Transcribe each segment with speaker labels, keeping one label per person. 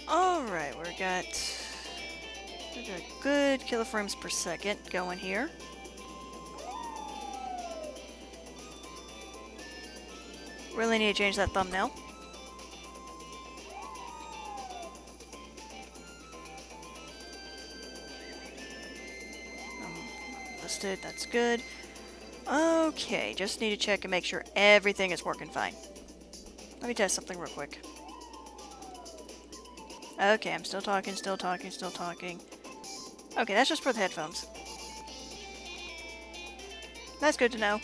Speaker 1: Alright, we got a good kiloframes per second going here. Really need to change that thumbnail. Listed, that's good. Okay, just need to check and make sure everything is working fine. Let me test something real quick. Okay, I'm still talking, still talking, still talking. Okay, that's just for the headphones. That's good to know.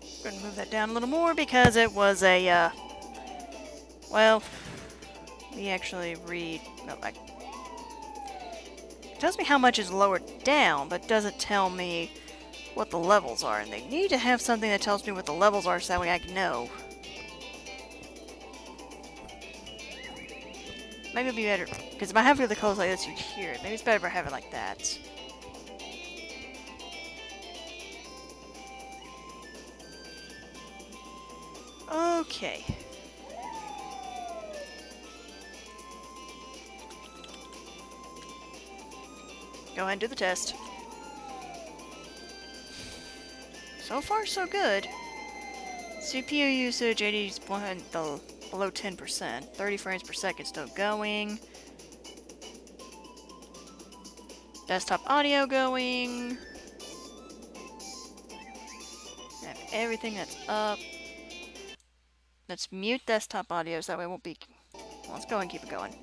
Speaker 1: I'm gonna move that down a little more because it was a, well, let me actually read, no, it tells me how much is lowered down, but doesn't tell me what the levels are, and they need to have something that tells me what the levels are so that way I can know. Maybe it'll be better, because if I have it really close like this, you'd hear it. Maybe it's better if I have it like that. Okay. Go ahead and do the test. So far, so good. CPU usage, 80 below 10%. 30 frames per second still going. Desktop audio going. Have everything that's up. Let's mute desktop audio so that way it won't be... Well, let's go and keep it going.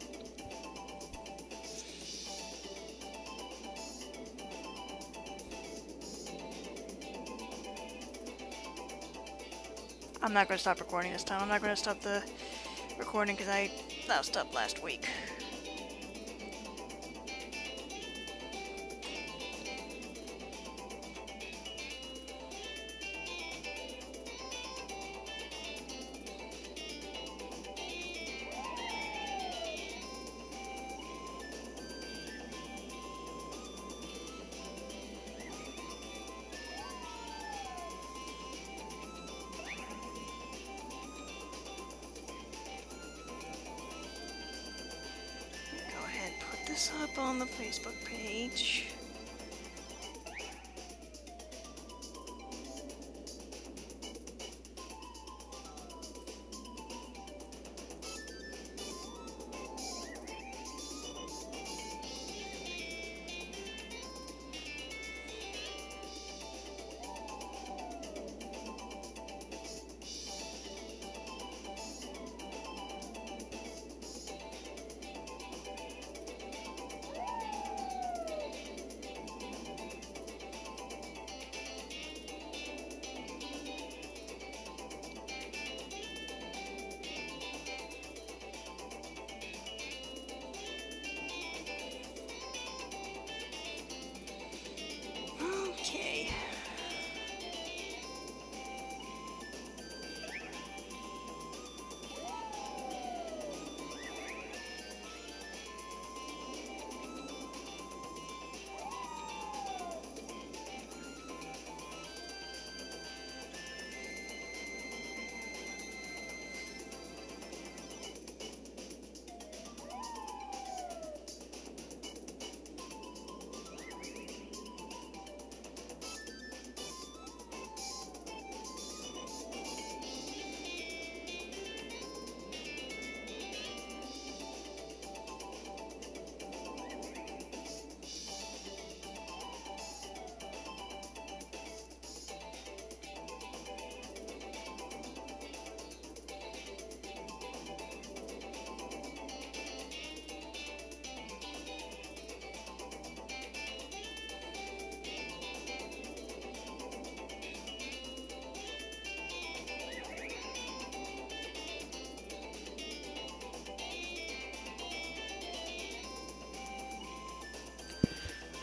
Speaker 1: I'm not going to stop recording this time. I'm not going to stop the recording because that was stopped last week. Up on the Facebook page.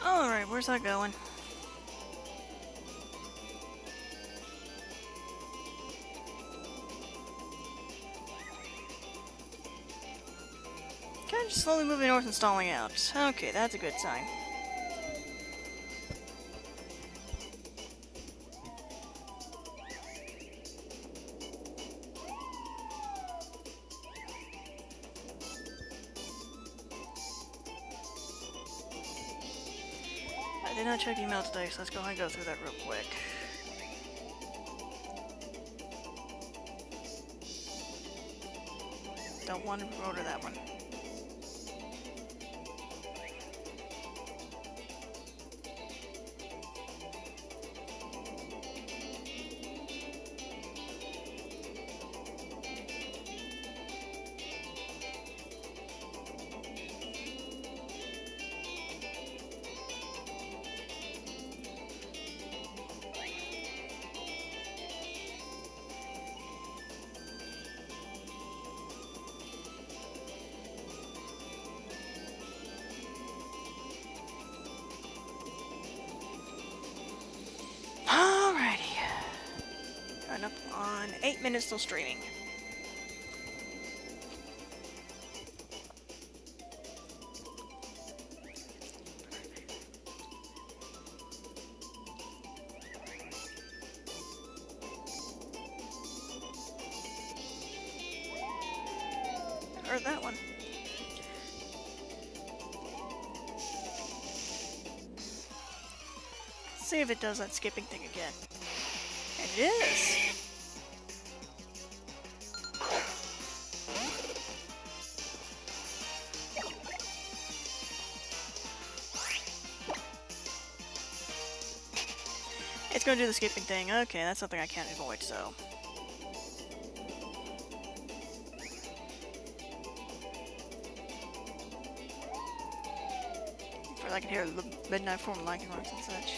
Speaker 1: Alright, where's that going? Kind of slowly moving north and stalling out. Okay, that's a good sign. did not check email today, so let's go ahead and go through that real quick. Don't want to order that one. Alrighty. Coming up on 8 minutes still streaming. Or that one. See if it does that skipping thing again. And it is! It's gonna do the skipping thing. Okay, that's something I can't avoid, so. I can hear the midnight form liking marks and such.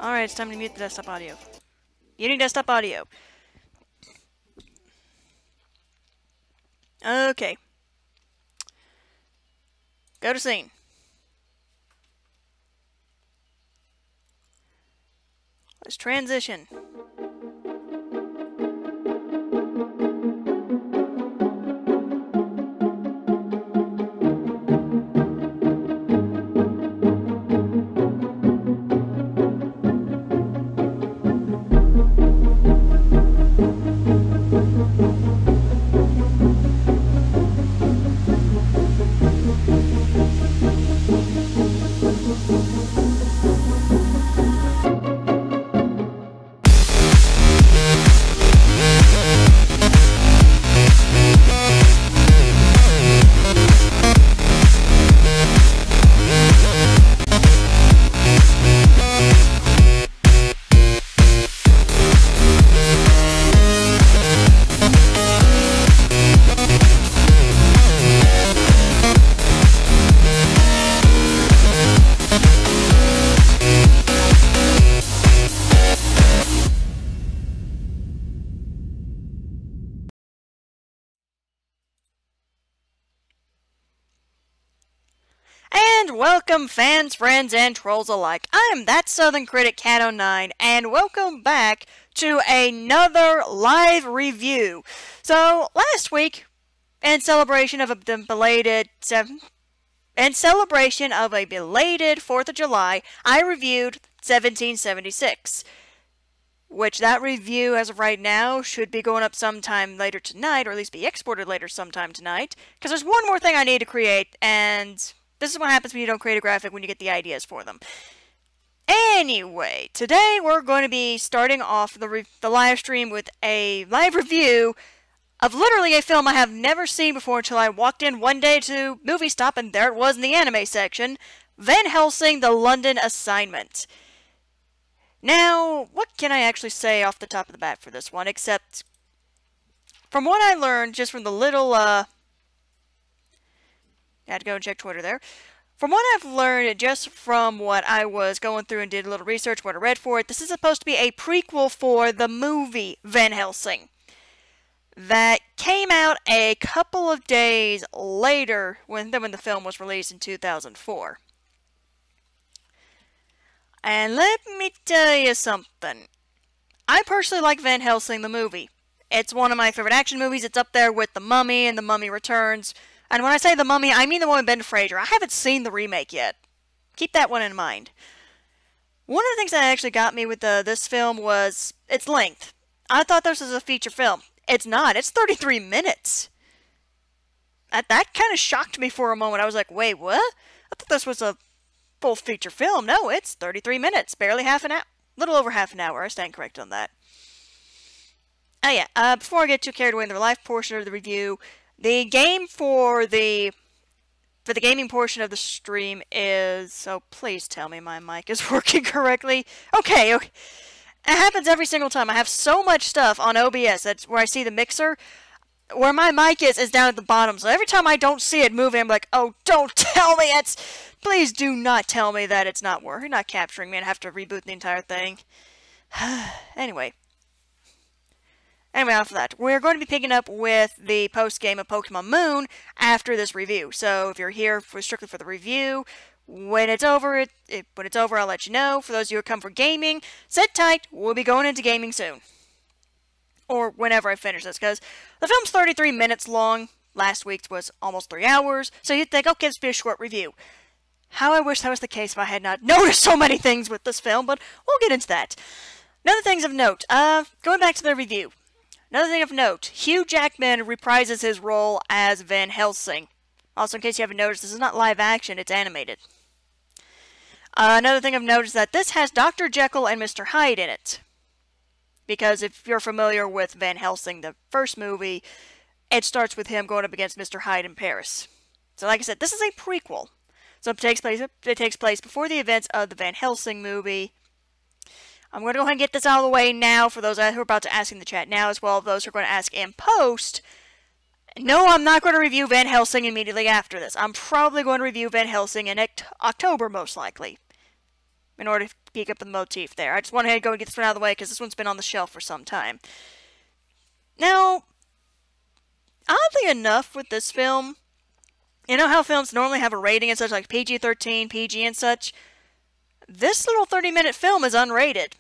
Speaker 1: Alright, it's time to mute the desktop audio. Muting desktop audio. Okay. Go to scene. Let's transition. And welcome fans, friends, and trolls alike. I'm That Southern Critic Kat 09, and welcome back to another live review. So, last week, in celebration of a belated 4th of July, I reviewed 1776. Which that review, as of right now, should be going up sometime later tonight, or at least be exported later sometime tonight. Because there's one more thing I need to create, and this is what happens when you don't create a graphic when you get the ideas for them. Anyway, today we're going to be starting off the live stream with a live review of literally a film I have never seen before until I walked in one day to Movie Stop, and there it was in the anime section. Van Helsing, The London Assignment. Now, what can I actually say off the top of the bat for this one, except from what I learned just from the little, I had to go and check Twitter there. From what I've learned just from what I was going through and did a little research, what I read for it, this is supposed to be a prequel for the movie Van Helsing that came out a couple of days later when the film was released in 2004. And let me tell you something. I personally like Van Helsing the movie. It's one of my favorite action movies. It's up there with The Mummy and The Mummy Returns. And when I say The Mummy, I mean the one with Ben Fraser. I haven't seen the remake yet. Keep that one in mind. One of the things that actually got me with this film was its length. I thought this was a feature film. It's not. It's 33 minutes. That kind of shocked me for a moment. I was like, wait, what? I thought this was a full feature film. No, it's 33 minutes. Barely half an hour. Little over half an hour. I stand corrected on that. Oh yeah, before I get too carried away in the live portion of the review, the game for the gaming portion of the stream is... So please tell me my mic is working correctly. Okay. It happens every single time. I have so much stuff on OBS. That's where I see the mixer. Where my mic is down at the bottom. So every time I don't see it moving, I'm like, oh, don't tell me it's... Please do not tell me that it's not working, not capturing me, and I have to reboot the entire thing. Anyway, off of that, we're going to be picking up with the post-game of Pokemon Moon after this review. So if you're here strictly for the review, when it's over, I'll let you know. For those of you who come for gaming, sit tight. We'll be going into gaming soon. Or whenever I finish this, because the film's 33 minutes long. Last week's was almost 3 hours. So you'd think, okay, this will be a short review. How I wish that was the case if I had not noticed so many things with this film, but we'll get into that. Another things of note, going back to the review. Another thing of note, Hugh Jackman reprises his role as Van Helsing. Also, in case you haven't noticed, this is not live action, it's animated. Another thing of note is that this has Dr. Jekyll and Mr. Hyde in it. Because if you're familiar with Van Helsing, the first movie, it starts with him going up against Mr. Hyde in Paris. So like I said, this is a prequel. So it takes place before the events of the Van Helsing movie. I'm going to go ahead and get this out of the way now for those who are about to ask in the chat now, as well as those who are going to ask in post. No, I'm not going to review Van Helsing immediately after this. I'm probably going to review Van Helsing in October, most likely. in order to pick up the motif there. I just went ahead and go and get this one out of the way because this one's been on the shelf for some time. Now, oddly enough with this film, you know how films normally have a rating and such, like PG-13, PG and such? This little 30-minute film is unrated.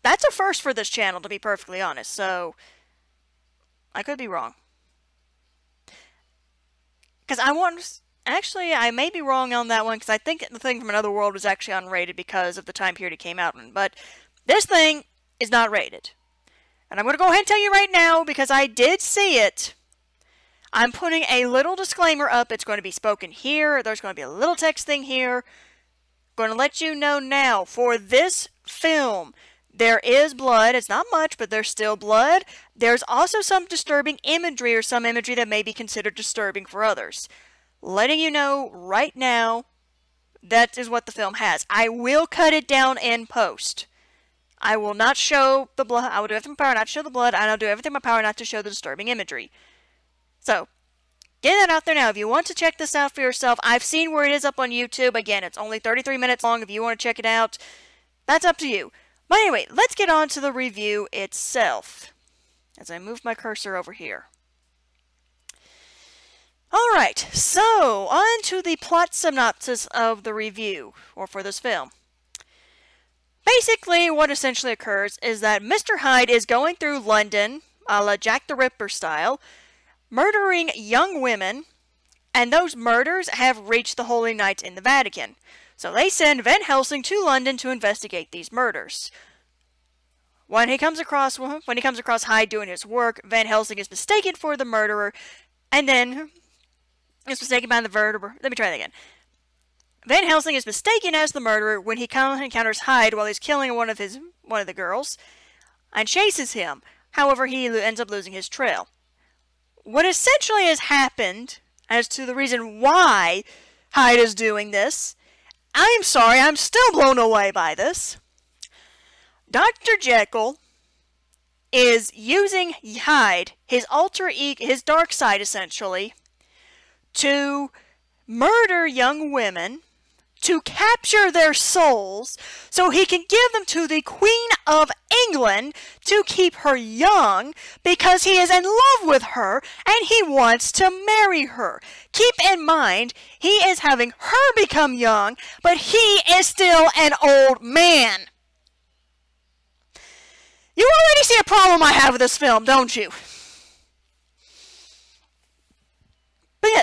Speaker 1: That's a first for this channel, to be perfectly honest, so I could be wrong. Because actually, I may be wrong on that one, because I think The Thing from Another World was actually unrated because of the time period it came out in. But this thing is not rated. And I'm going to go ahead and tell you right now, because I did see it. I'm putting a little disclaimer up. It's going to be spoken here. There's going to be a little text thing here. Going to let you know now, for this film, there is blood. It's not much, but there's still blood. There's also some disturbing imagery, or some imagery that may be considered disturbing for others. Letting you know right now, that is what the film has. I will cut it down in post. I will not show the blood. I will do everything in my power not to show the blood, and I'll do everything in my power not to show the disturbing imagery. So, get that out there now. If you want to check this out for yourself, I've seen where it is up on YouTube. Again, it's only 33 minutes long. If you want to check it out, that's up to you. But anyway, let's get on to the review itself. As I move my cursor over here. Alright, so on to the plot synopsis of the review, or for this film. Basically, what essentially occurs is that Mr. Hyde is going through London, a la Jack the Ripper style, murdering young women, and those murders have reached the Holy Knights in the Vatican. So they send Van Helsing to London to investigate these murders. When he comes across Hyde doing his work, Van Helsing is mistaken for the murderer, and then is mistaken by the murderer. Let me try that again. Van Helsing is mistaken as the murderer when he encounters Hyde while he's killing one of the girls, and chases him. However, he ends up losing his trail. What essentially has happened as to the reason why Hyde is doing this, I'm sorry, I'm still blown away by this. Dr. Jekyll is using Hyde, his alter ego, his dark side essentially, to murder young women, to capture their souls, so he can give them to the Queen of England to keep her young, because he is in love with her and he wants to marry her. Keep in mind, he is having her become young, but he is still an old man. You already see a problem I have with this film, don't you? But yeah,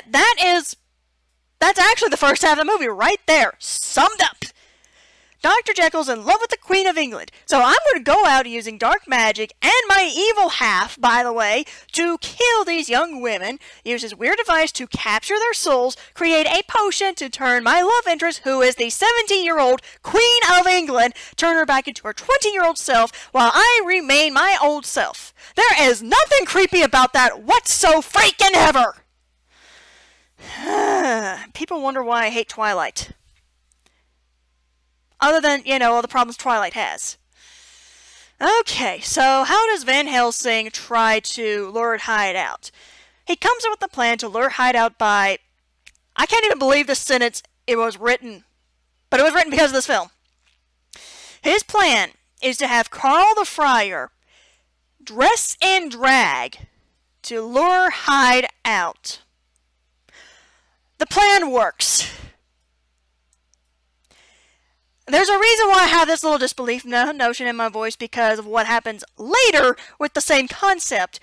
Speaker 1: that's actually the first half of the movie right there, summed up. Dr. Jekyll's in love with the Queen of England, so I'm going to go out using dark magic and my evil half, by the way, to kill these young women, use his weird device to capture their souls, create a potion to turn my love interest, who is the 70-year-old Queen of England, turn her back into her 20-year-old self, while I remain my old self. There is nothing creepy about that whatso-freaking-ever! People wonder why I hate Twilight. Other than, you know, all the problems Twilight has. Okay, so how does Van Helsing try to lure Hyde out? He comes up with a plan to lure Hyde out by... I can't even believe this sentence, it was written. But it was written because of this film. His plan is to have Carl the Friar dress in drag to lure Hyde out. The plan works. There's a reason why I have this little disbelief notion in my voice, because of what happens later with the same concept.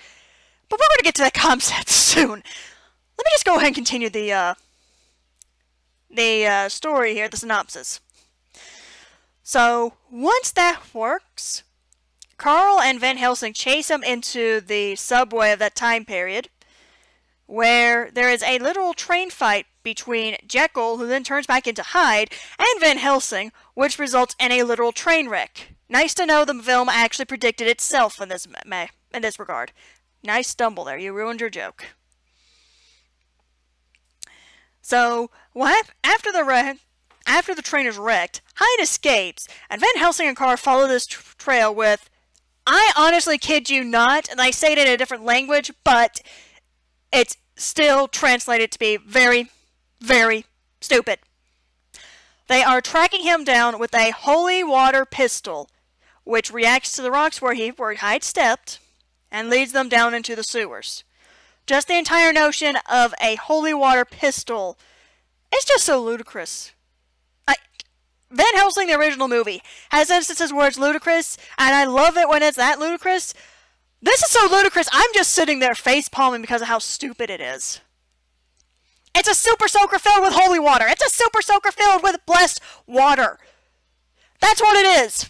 Speaker 1: But we're going to get to that concept soon. Let me just go ahead and continue the story here, the synopsis. So, once that works, Carl and Van Helsing chase him into the subway of that time period, where there is a literal train fight between Jekyll, who then turns back into Hyde, and Van Helsing, which results in a literal train wreck. Nice to know the film actually predicted itself in this regard. Nice stumble there, you ruined your joke. So, after the train is wrecked, Hyde escapes, and Van Helsing and Carl follow this trail with, I honestly kid you not, and I say it in a different language, but it's still translated to be very, very stupid. They are tracking him down with a holy water pistol, which reacts to the rocks where Hyde stepped and leads them down into the sewers. Just the entire notion of a holy water pistol is just so ludicrous. Van Helsing, the original movie, has instances where it's ludicrous, and I love it when it's that ludicrous. This is so ludicrous, I'm just sitting there face-palming because of how stupid it is. It's a super soaker filled with holy water. It's a super soaker filled with blessed water. That's what it is.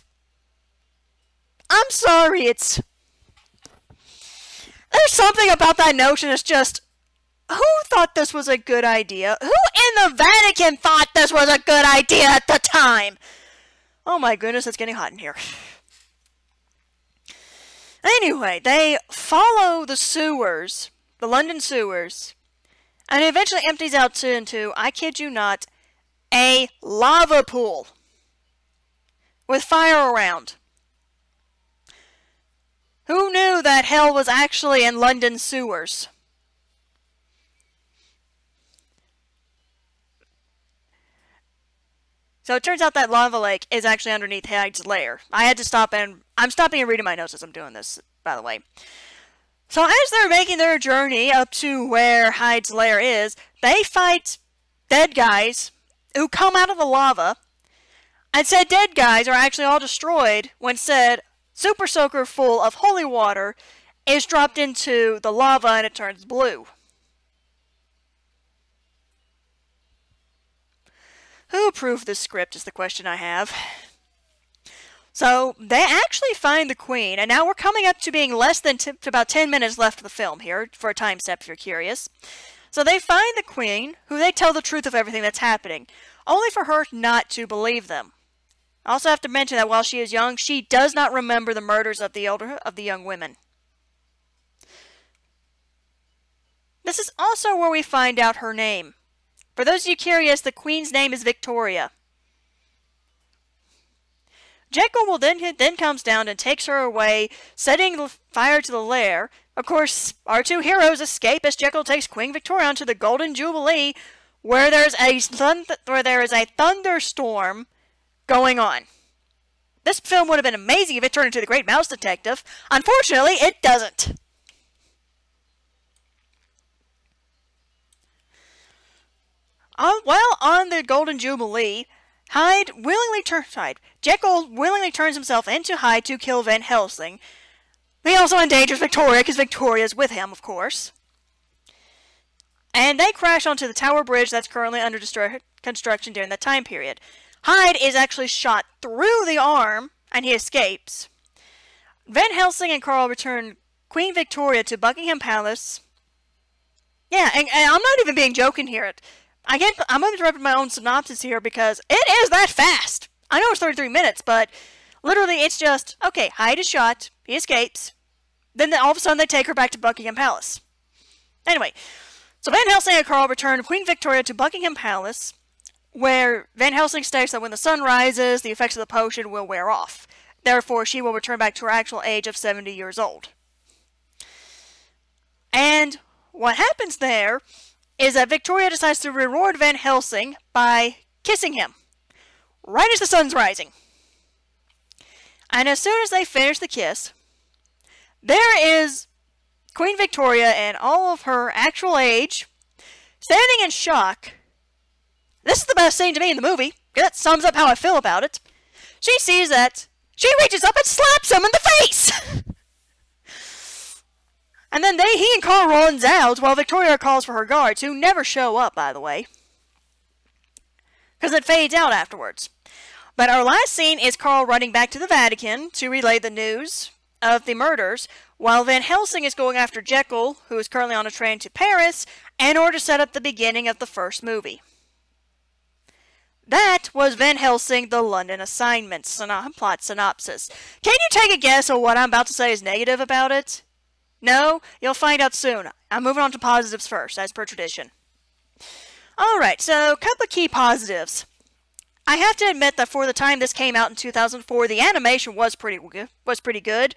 Speaker 1: I'm sorry, there's something about that notion that's just, who thought this was a good idea? Who in the Vatican thought this was a good idea at the time? Oh my goodness, it's getting hot in here. Anyway, they follow the sewers, the London sewers, and it eventually empties out into, I kid you not, a lava pool with fire around. Who knew that hell was actually in London sewers? So it turns out that lava lake is actually underneath Hyde's lair. I had to stop and... I'm stopping and reading my notes as I'm doing this, by the way. So as they're making their journey up to where Hyde's lair is, they fight dead guys who come out of the lava. And said dead guys are actually all destroyed when said super soaker full of holy water is dropped into the lava and it turns blue. Who approved this script is the question I have. So, they actually find the Queen, and now we're coming up to being less than to about 10 minutes left of the film here, for a time step if you're curious. So they find the Queen, who they tell the truth of everything that's happening, only for her not to believe them. I also have to mention that while she is young, she does not remember the murders of the young women. This is also where we find out her name. For those of you curious, the Queen's name is Victoria. Jekyll will then comes down and takes her away, setting fire to the lair. Of course, our two heroes escape as Jekyll takes Queen Victoria onto the Golden Jubilee, where there is a thunderstorm going on. This film would have been amazing if it turned into The Great Mouse Detective. Unfortunately, it doesn't. While on the Golden Jubilee, Jekyll willingly turns himself into Hyde to kill Van Helsing. He also endangers Victoria, because Victoria is with him, of course. And they crash onto the Tower Bridge that's currently under construction during that time period. Hyde is actually shot through the arm, and he escapes. Van Helsing and Carl return Queen Victoria to Buckingham Palace. Yeah, and I'm not even being joking here. I'm interrupting my own synopsis here because it is that fast. I know it's 33 minutes, but literally it's just, okay, Hyde is shot, he escapes, then all of a sudden they take her back to Buckingham Palace. Anyway, so Van Helsing and Carl return Queen Victoria to Buckingham Palace, where Van Helsing states that when the sun rises, the effects of the potion will wear off. Therefore, she will return back to her actual age of 70 years old. And what happens there is that Victoria decides to reward Van Helsing by kissing him, right as the sun's rising. And as soon as they finish the kiss, there is Queen Victoria in all of her actual age, standing in shock. This is the best scene to me in the movie. That sums up how I feel about it. She sees that. She reaches up and slaps him in the face! And then he and Carl runs out while Victoria calls for her guards, who never show up, by the way. Because it fades out afterwards. But our last scene is Carl running back to the Vatican to relay the news of the murders, while Van Helsing is going after Jekyll, who is currently on a train to Paris, in order to set up the beginning of the first movie. That was Van Helsing, the London Assignment plot synopsis. Can you take a guess of what I'm about to say is negative about it? No? You'll find out soon. I'm moving on to positives first, as per tradition. Alright, so a couple of key positives. I have to admit that for the time this came out in 2004, the animation was pretty good.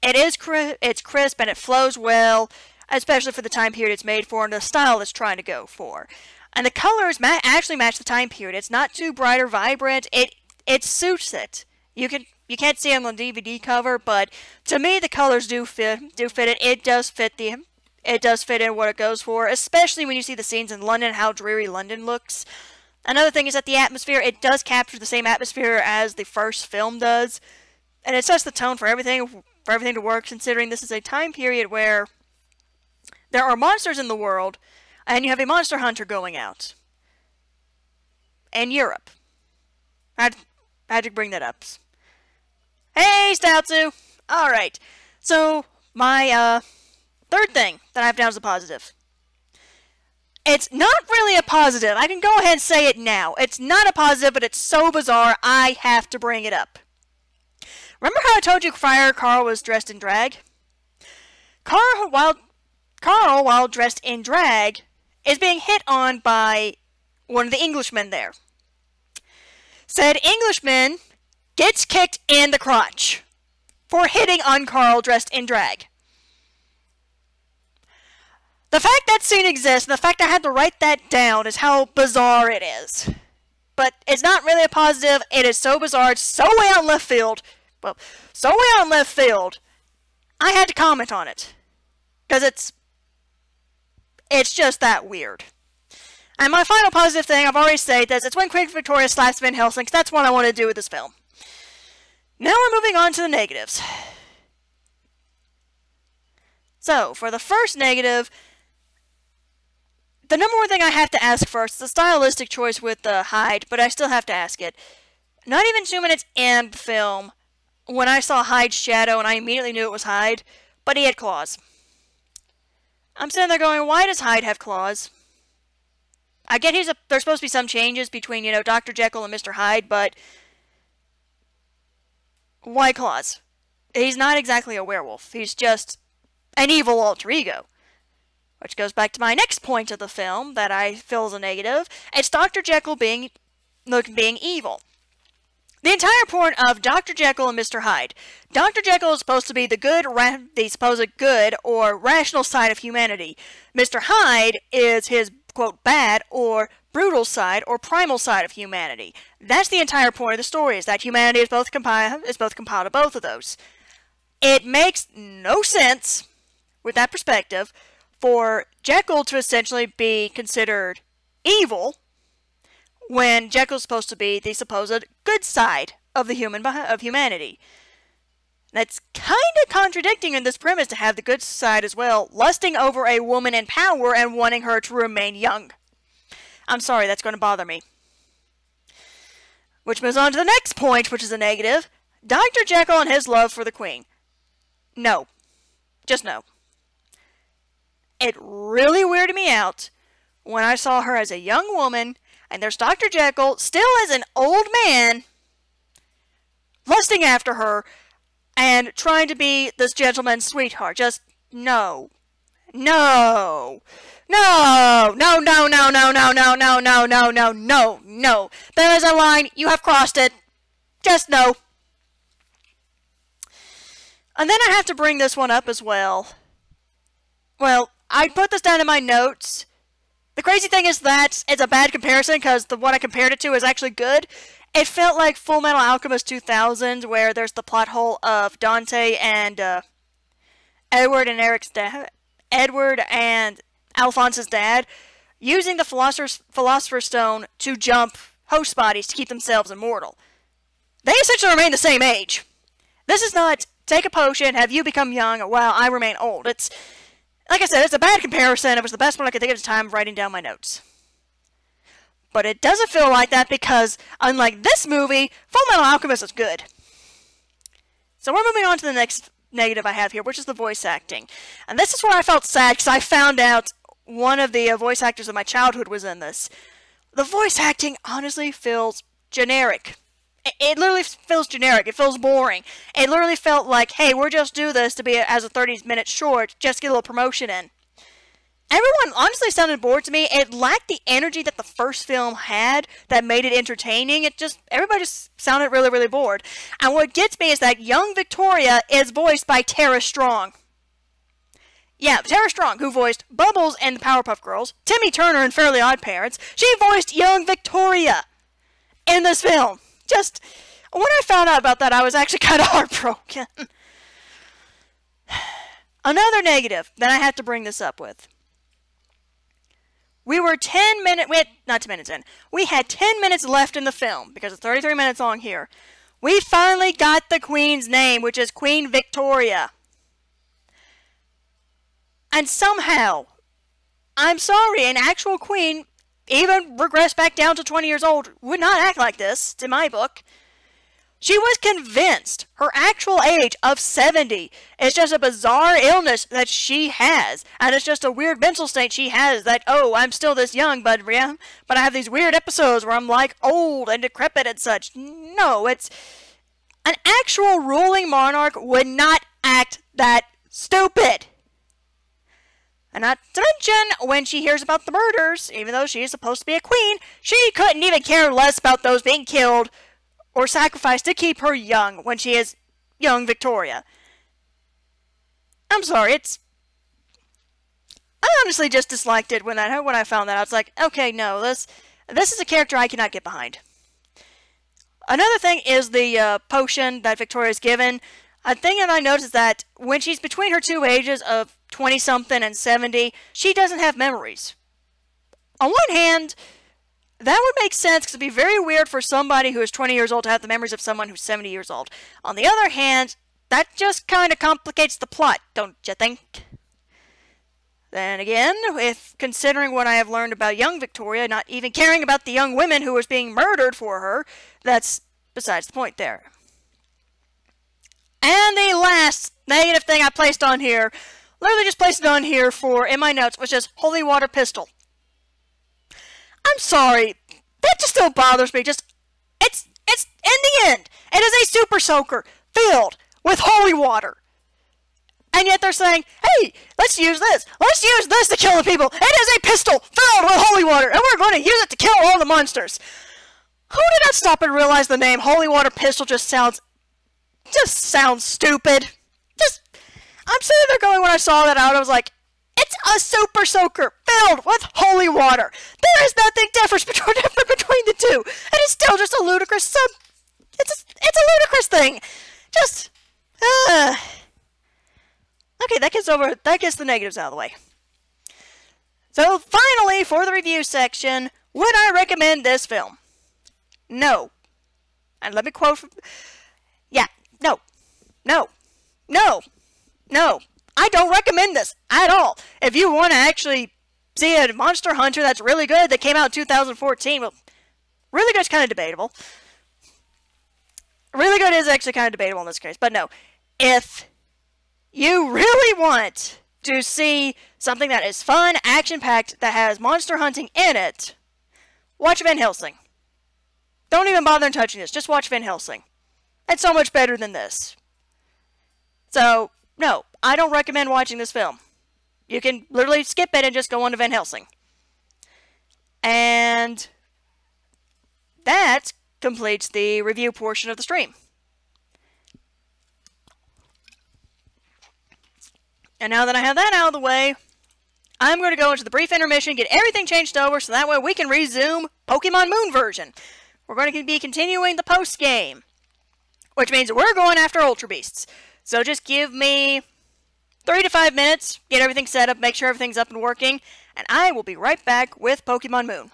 Speaker 1: It's crisp and it flows well, especially for the time period it's made for and the style it's trying to go for. And the colors actually match the time period. It's not too bright or vibrant. It suits it. You can't see them on the DVD cover, but to me the colors do fit it. It does fit in what it goes for, especially when you see the scenes in London, how dreary London looks. Another thing is that the atmosphere, it does capture the same atmosphere as the first film does, and it sets the tone for everything to work, considering this is a time period where there are monsters in the world, and you have a monster hunter going out. In Europe. I had to bring that up. Hey, Stoutsu! Alright, so my third thing that I have down as a positive. It's not really a positive. I can go ahead and say it now. It's not a positive, but it's so bizarre, I have to bring it up. Remember how I told you Carl was dressed in drag? Carl, while dressed in drag, is being hit on by one of the Englishmen there. Said Englishman gets kicked in the crotch for hitting on Carl dressed in drag. The fact that scene exists, and the fact I had to write that down, is how bizarre it is. But it's not really a positive. It is so bizarre. It's so way out in left field. Well, so way out in left field, I had to comment on it. Because it's just that weird. And my final positive thing, I've already said this, it's when Queen Victoria slaps Van Helsing, 'cause that's what I want to do with this film. Now we're moving on to the negatives. So, for the first negative, the number one thing I have to ask first is the stylistic choice with Hyde, but I still have to ask it. Not even 2 minutes in the film, when I saw Hyde's shadow and I immediately knew it was Hyde, but he had claws. I'm sitting there going, why does Hyde have claws? I get there's supposed to be some changes between, Dr. Jekyll and Mr. Hyde, but why claws? He's not exactly a werewolf. He's just an evil alter ego. Which goes back to my next point of the film that I feel is a negative. It's Dr. Jekyll being evil. The entire point of Dr. Jekyll and Mr. Hyde. Dr. Jekyll is supposed to be the supposed good or rational side of humanity. Mr. Hyde is his, quote, bad or brutal side or primal side of humanity. That's the entire point of the story, is that humanity is both compiled to both of those. It makes no sense, with that perspective, for Jekyll to essentially be considered evil when Jekyll's supposed to be the supposed good side of humanity. That's kind of contradicting in this premise to have the good side as well, lusting over a woman in power and wanting her to remain young. I'm sorry, that's going to bother me. Which moves on to the next point, which is a negative. Dr. Jekyll and his love for the Queen. No. Just no. It really weirded me out when I saw her as a young woman, and there's Dr. Jekyll, still as an old man, lusting after her, and trying to be this gentleman's sweetheart. Just, no. No. No. No, no, no, no, no, no, no, no, no, no, no, no. There is a line. You have crossed it. Just no. And then I have to bring this one up as well. Well, I put this down in my notes. The crazy thing is that it's a bad comparison because the one I compared it to is actually good. It felt like Full Metal Alchemist 2000, where there's the plot hole of Dante and Edward and Alphonse's dad using the Philosopher's Stone to jump host bodies to keep themselves immortal. They essentially remain the same age. This is not take a potion, have you become young, while I remain old. It's, like I said, it's a bad comparison. It was the best one I could think of at the time of writing down my notes. But it doesn't feel like that because, unlike this movie, Full Metal Alchemist is good. So we're moving on to the next negative I have here, which is the voice acting. And this is where I felt sad because I found out one of the voice actors of my childhood was in this. The voice acting honestly feels generic. It literally feels generic. It feels boring. It literally felt like, hey, we're just do this to be as a 30-minute short, just get a little promotion in. Everyone honestly sounded bored to me. It lacked the energy that the first film had that made it entertaining. Everybody just sounded really, really bored. And what gets me is that young Victoria is voiced by Tara Strong. Yeah, Tara Strong, who voiced Bubbles in the Powerpuff Girls, Timmy Turner in Fairly Odd Parents, she voiced young Victoria in this film. Just, when I found out about that, I was actually kind of heartbroken. Another negative that I have to bring this up with. We were 10 minutes, not 10 minutes in. We had 10 minutes left in the film, because it's 33 minutes long here. We finally got the Queen's name, which is Queen Victoria. And somehow, I'm sorry, an actual queen, even regressed back down to 20 years old, would not act like this, in my book. She was convinced her actual age of 70 is just a bizarre illness that she has. And it's just a weird mental state she has that, oh, I'm still this young, but I have these weird episodes where I'm like old and decrepit and such. No, it's... An actual ruling monarch would not act that stupid. And not to mention, when she hears about the murders, even though she is supposed to be a queen, she couldn't even care less about those being killed or sacrificed to keep her young when she is young Victoria. I'm sorry, I honestly just disliked it when I found that. I was like, okay, no, this is a character I cannot get behind. Another thing is the potion that Victoria's given. A thing that I noticed is that when she's between her two ages of 20-something and 70, she doesn't have memories. On one hand, that would make sense because it'd be very weird for somebody who is 20 years old to have the memories of someone who's 70 years old. On the other hand, that just kind of complicates the plot, don't you think? Then again, if considering what I have learned about young Victoria, not even caring about the young women who was being murdered for her, that's besides the point there. And the last negative thing I placed on here, literally just placed it on here in my notes, which is holy water pistol. I'm sorry, that just still bothers me. It's in the end, it is a super soaker filled with holy water. And yet they're saying, hey, let's use this. Let's use this to kill the people. It is a pistol filled with holy water, and we're going to use it to kill all the monsters. Who did not stop and realize the name holy water pistol just sounds stupid? I'm sitting there going, when I saw that out, I was like, it's a super soaker filled with holy water. There is nothing different between the two. It is still just a ludicrous it's a ludicrous thing. Okay, that gets the negatives out of the way. So finally, for the review section, would I recommend this film? No. And let me quote from... Yeah, no. I don't recommend this at all. If you want to actually see a Monster Hunter that's really good, that came out in 2014, well, really good is kind of debatable. Really good is actually kind of debatable in this case, but no. If you really want to see something that is fun, action-packed, that has monster hunting in it, watch Van Helsing. Don't even bother touching this. Just watch Van Helsing. It's so much better than this. So, no, I don't recommend watching this film. You can literally skip it and just go on to Van Helsing. And that completes the review portion of the stream. And now that I have that out of the way, I'm going to go into the brief intermission, get everything changed over, so that way we can resume Pokemon Moon version. We're going to be continuing the post-game, which means we're going after Ultra Beasts. So just give me 3 to 5 minutes, get everything set up, make sure everything's up and working, and I will be right back with Pokemon Moon.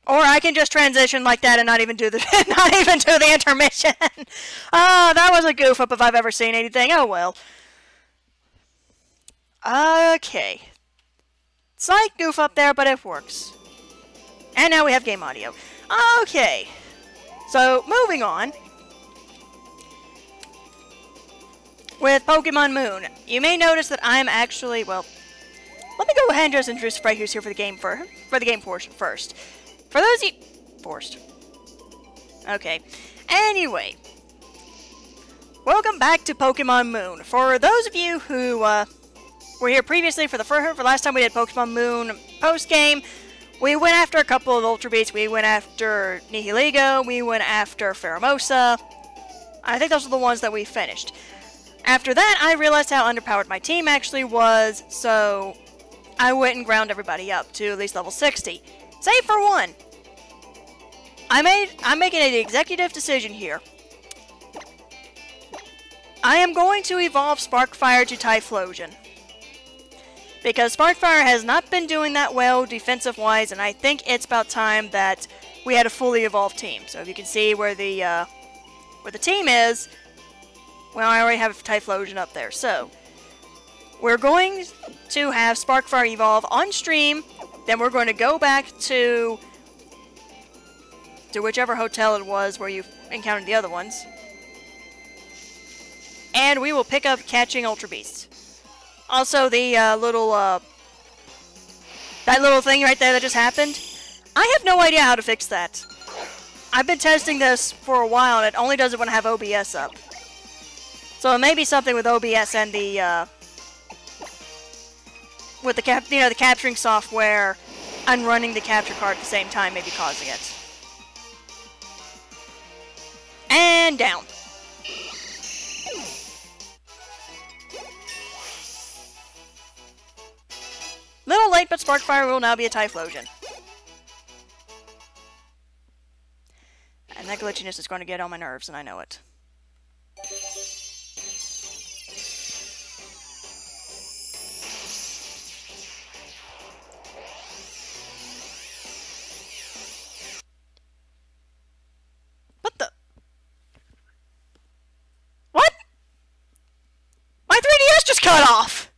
Speaker 1: Or I can just transition like that and not even do the intermission. Oh, that was a goof up if I've ever seen anything. Oh well. Okay. Slight goof up there, but it works. And now we have game audio. Okay. So, moving on. With Pokemon Moon, you may notice that I'm actually, well, let me go ahead and just introduce Frey, who's here for the game portion first. For those of you... Forced. Okay. Anyway. Welcome back to Pokemon Moon. For those of you who were here previously for last time we did Pokemon Moon post-game, we went after a couple of Ultra Beasts. We went after Nihiligo. We went after Pheromosa. I think those are the ones that we finished. After that, I realized how underpowered my team actually was, so I went and ground everybody up to at least level 60. Save for one! I'm making an executive decision here. I am going to evolve Sparkfire to Typhlosion. Because Sparkfire has not been doing that well defensive-wise, and I think it's about time that we had a fully evolved team. So if you can see where the team is, well, I already have Typhlosion up there. So we're going to have Sparkfire evolve on stream. Then we're going to go back to whichever hotel it was where you encountered the other ones. And we will pick up catching Ultra Beasts. Also, the that little thing right there that just happened, I have no idea how to fix that. I've been testing this for a while, and it only does it when I have OBS up. So it may be something with OBS and the with the capturing software and running the capture card at the same time may be causing it. And down. Little late, but Sparkfire will now be a Typhlosion. And that glitchiness is going to get on my nerves, and I know it. What the? What? My 3DS just cut off!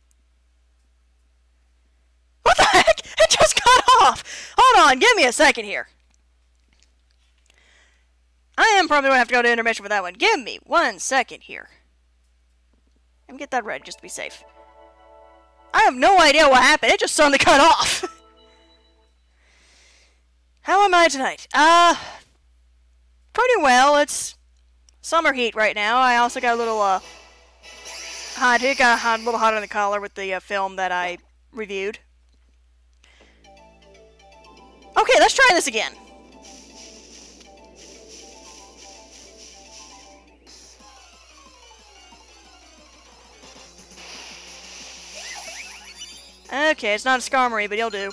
Speaker 1: What the heck? It just cut off! Hold on, give me a second here. I am probably going to have to go to intermission for that one. Give me 1 second here. Let me get that ready just to be safe. I have no idea what happened. It just suddenly cut off. How am I tonight? Pretty well. It's summer heat right now. I also got a little, hot. It got a little hot on the collar with the film that I reviewed. Okay, let's try this again. Okay, it's not a Skarmory, but he'll do.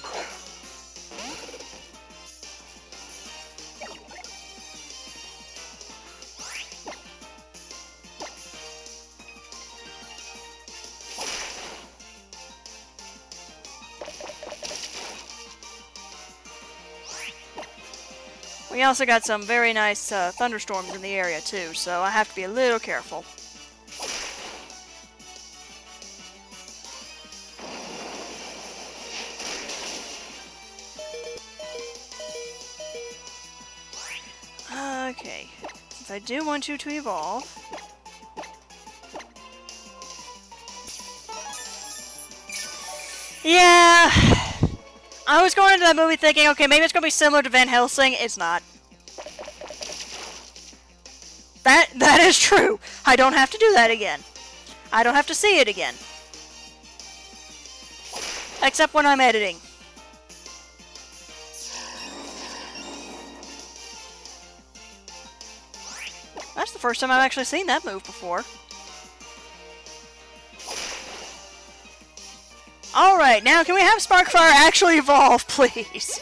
Speaker 1: We also got some very nice thunderstorms in the area too, so I have to be a little careful. Okay, since I do want you to evolve, yeah, I was going into that movie thinking, okay, maybe it's going to be similar to Van Helsing. It's not. That is true. I don't have to do that again. I don't have to see it again. Except when I'm editing. That's the first time I've actually seen that move before. Alright, now can we have Sparkfire actually evolve, please?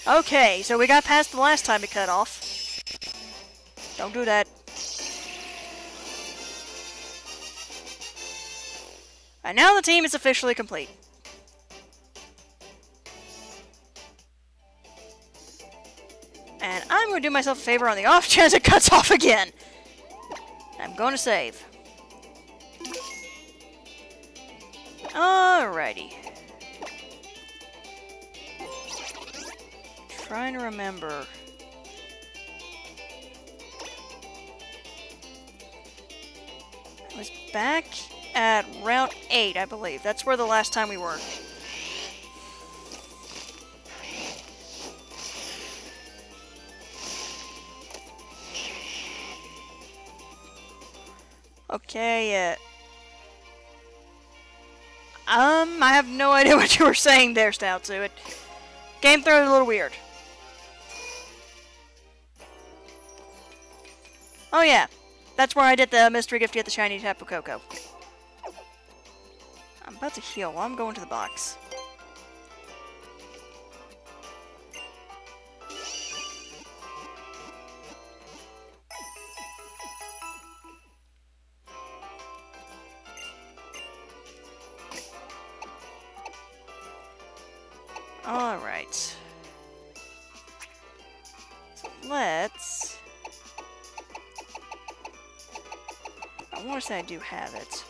Speaker 1: Okay, so we got past the last time it cut off. Don't do that. And now the team is officially complete. And I'm going to do myself a favor on the off chance it cuts off again. I'm going to save. Alrighty. Trying to remember. I was back at round 8, I believe. That's where the last time we were. Okay, I have no idea what you were saying there, Stoutsu. It came through a little weird. Oh yeah, that's where I did the mystery gift to get the shiny Tapu Koko. I'm about to heal while I'm going to the box. Alright. So let's... I want to say I do have it.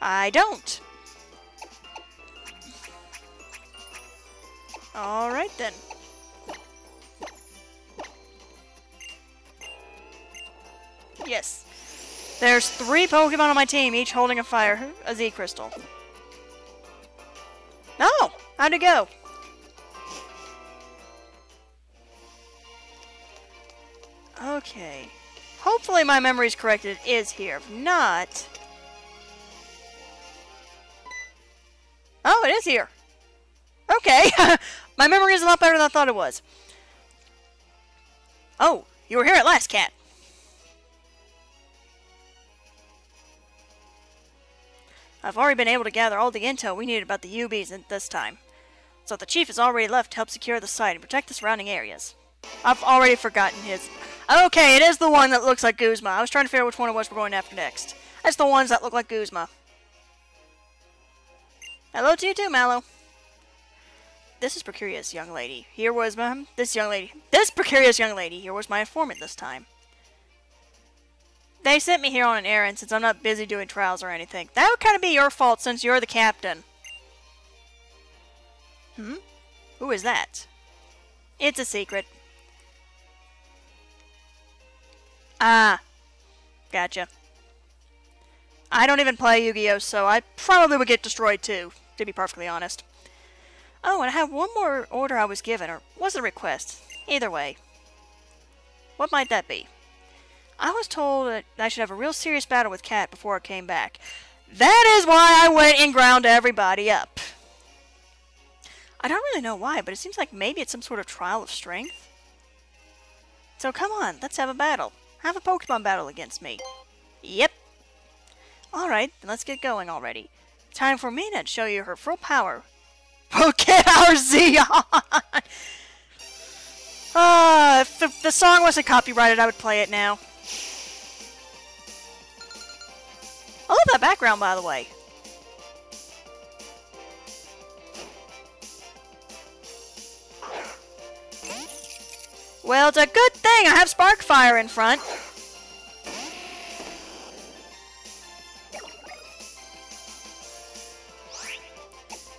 Speaker 1: I don't! Alright then. Yes. There's 3 Pokemon on my team, each holding a Z crystal. Oh! How'd it go? Okay. Hopefully my memory's correct. It is here. If not... Oh, it is here. Okay. My memory is a lot better than I thought it was. Oh, you were here at last, Kat. I've already been able to gather all the intel we needed about the UBs at this time. So the chief has already left to help secure the site and protect the surrounding areas. I've already forgotten his... Okay, it is the one that looks like Guzma. I was trying to figure out which one it was we're going after next. That's the ones that look like Guzma. Hello to you too, Mallow. This is precarious young lady. Here was my... This precarious young lady here was my informant this time. They sent me here on an errand since I'm not busy doing trials or anything. That would kind of be your fault since you're the captain. Who is that? It's a secret. Ah. Gotcha. I don't even play Yu-Gi-Oh, so I probably would get destroyed too, to be perfectly honest. Oh, and I have one more order I was given, or was it a request? Either way. What might that be? I was told that I should have a real serious battle with Kat before I came back. That is why I went and ground everybody up. I don't really know why, but it seems like maybe it's some sort of trial of strength. So come on, let's have a battle. Have a Pokemon battle against me. Yep. Alright, then let's get going already. Time for Mina to show you her full power. Get our Zeon! If the song wasn't copyrighted, I would play it now. I love that background, by the way. Well, it's a good thing I have Sparkfire in front.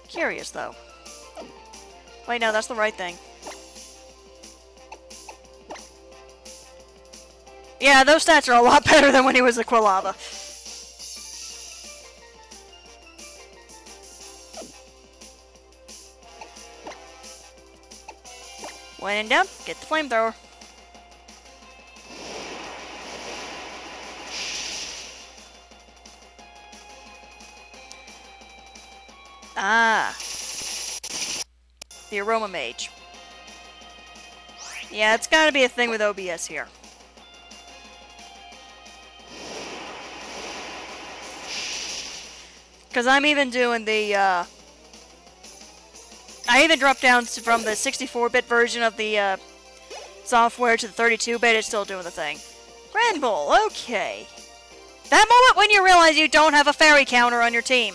Speaker 1: Curious, though. Wait, no, that's the right thing. Yeah, those stats are a lot better than when he was a Quilava. When in doubt, get the flamethrower. Ah. The Aroma Mage. Yeah, it's gotta be a thing with OBS here. Because I'm even doing the, I even dropped down from the 64-bit version of the software to the 32-bit. It's still doing the thing. Grand Bull, okay. That moment when you realize you don't have a fairy counter on your team.